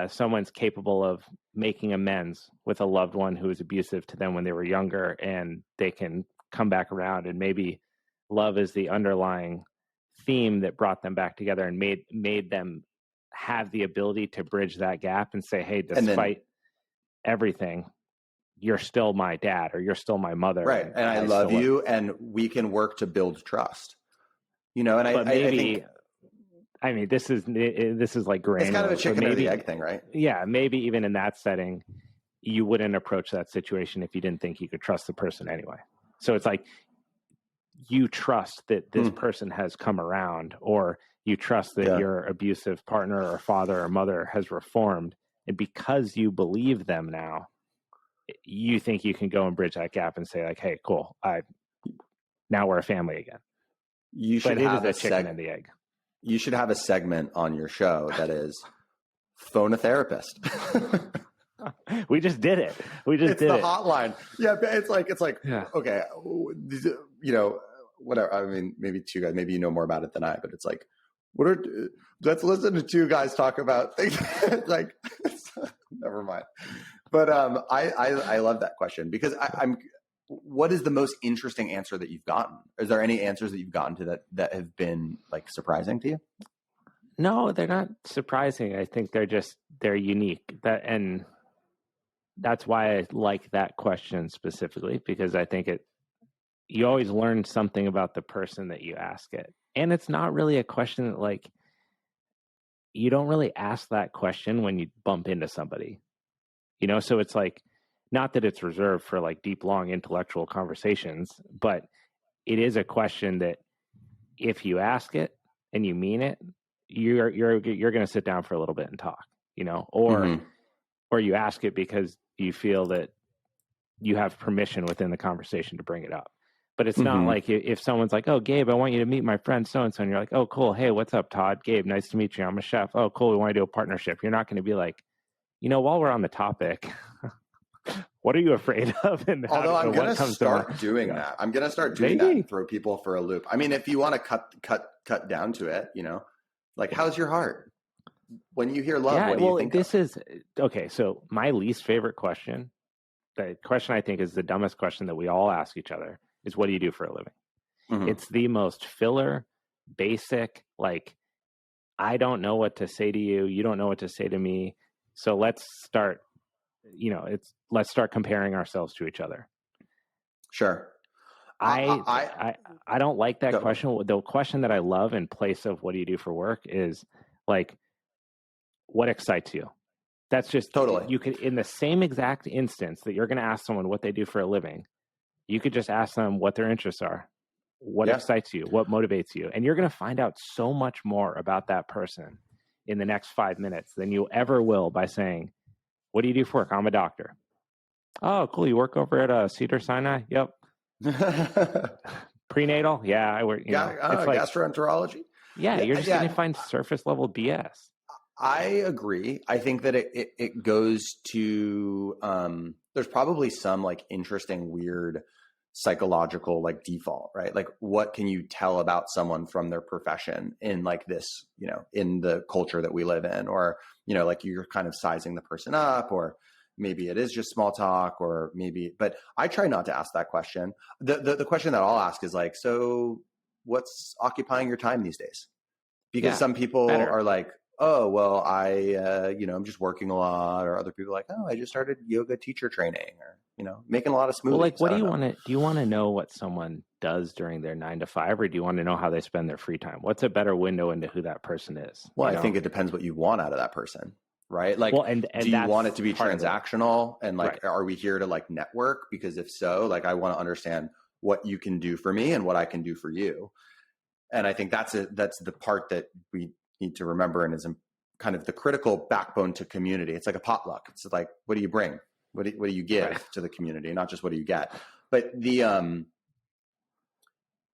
someone's capable of making amends with a loved one who was abusive to them when they were younger, and they can come back around, and maybe love is the underlying theme that brought them back together and made them have the ability to bridge that gap and say, hey, despite everything, you're still my dad or you're still my mother. Right. And I love you, and we can work to build trust. I mean, this is like granular. It's kind of a chicken or the egg thing, right? Yeah. Maybe even in that setting, you wouldn't approach that situation if you didn't think you could trust the person anyway. So it's you trust that this person has come around, or you trust that your abusive partner or father or mother has reformed. And because you believe them now, you think you can go and bridge that gap and say hey, cool. Now we're a family again. You should have a chicken and the egg. You should have a segment on your show that is phone a therapist. We just did it. We just it's did the it. hotline. Yeah, it's like Yeah. okay, whatever. I mean, maybe two guys. Maybe you know more about it than I, but it's like, let's listen to two guys talk about things. Like, never mind. But I love that question because I'm. What is the most interesting answer that you've gotten? Is there any answers that you've gotten to that have been like surprising to you? No, they're not surprising. I think they're unique. And that's why I like that question specifically, because I think you always learn something about the person that you ask it. And it's not really a question that like, you don't really ask that question when you bump into somebody, so it's like, not that it's reserved for like deep, long intellectual conversations, but it is a question that if you ask it and you mean it, you're going to sit down for a little bit and talk, or you ask it because you feel that you have permission within the conversation to bring it up. But it's not like if someone's like, "Oh, Gabe, I want you to meet my friend so-and-so," and you're like, "Oh, cool. Hey, what's up, Todd? Gabe, nice to meet you. I'm a chef. Oh, cool. We want to do a partnership." You're not going to be like, while we're on the topic, what are you afraid of? And although I'm going to start doing that. I'm going to start doing that and throw people for a loop. I mean, if you want to cut down to it, like, how's your heart? When you hear love, what do you think? This is okay. So my least favorite question, the question I think is the dumbest question that we all ask each other, is what do you do for a living? Mm-hmm. It's the most filler, basic, like, I don't know what to say to you. You don't know what to say to me. So let's start, let's start comparing ourselves to each other. Sure. I don't like that question. The question that I love in place of what do you do for work is like, what excites you? That's just totally. You could, in the same exact instance that you're going to ask someone what they do for a living, you could just ask them what their interests are, what excites you, what motivates you. And you're going to find out so much more about that person in the next 5 minutes than you ever will by saying, what do you do for work? I'm a doctor. Oh, cool. You work over at Cedar Sinai? Yep. Prenatal? Yeah, I work. It's like gastroenterology. Yeah, you're just going to find surface level BS. I agree. I think that it goes to there's probably some like interesting, weird psychological like default, right? Like, what can you tell about someone from their profession in like this, in the culture that we live in, or like you're kind of sizing the person up, or maybe it is just small talk, or maybe. But I try not to ask that question. The question that I'll ask is like, so what's occupying your time these days? Because some people are like, oh, well, I'm just working a lot, or other people are like, oh, I just started yoga teacher training, or, making a lot of smoothies. Well, like, what do you want to, do you want to know what someone does during their 9 to 5, or do you want to know how they spend their free time? What's a better window into who that person is? Well, I think it depends what you want out of that person, right? Like, and do you want it to be transactional? And like, are we here to like network? Because if so, like, I want to understand what you can do for me and what I can do for you. And I think that's the part that we need to remember, and is kind of the critical backbone to community. It's like a potluck. It's like, what do you bring? What do you give to the community? Not just what do you get. But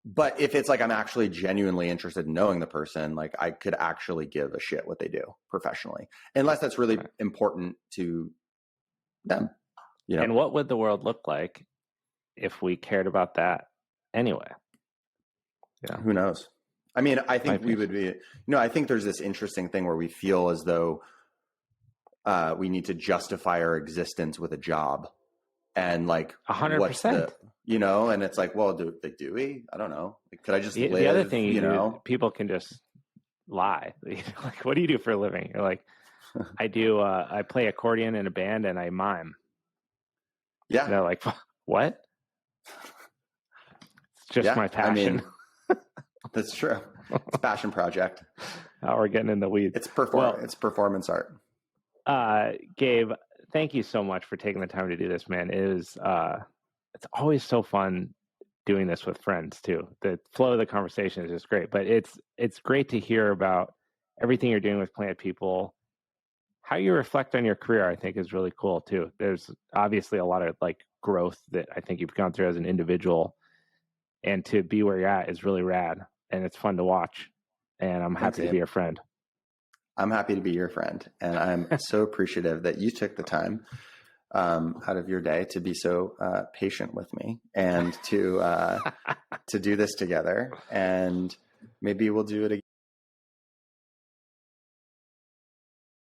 but if it's like, I'm actually genuinely interested in knowing the person, like, I could actually give a shit what they do professionally, unless that's really important to them. And what would the world look like if we cared about that anyway? Yeah. Who knows? I mean, I think we would be, I think there's this interesting thing where we feel as though we need to justify our existence with a job, and like 100%, and it's like, well, do we? I don't know. Like, could I just live? The other thing, people can just lie. Like, what do you do for a living? You're like, I play accordion in a band and I mime. Yeah. And they're like, what? It's just my passion. I mean, that's true. It's a passion project. Oh, we're getting in the weeds. It's performance art. Gabe, thank you so much for taking the time to do this, man. It's always so fun doing this with friends too. The flow of the conversation is just great, but it's great to hear about everything you're doing with Plant People. How you reflect on your career, I think, is really cool too. There's obviously a lot of like growth that I think you've gone through as an individual, and to be where you're at is really rad, and it's fun to watch. And I'm happy to be your friend. I'm happy to be your friend. And I'm so appreciative that you took the time out of your day to be so patient with me and to do this together. And maybe we'll do it again.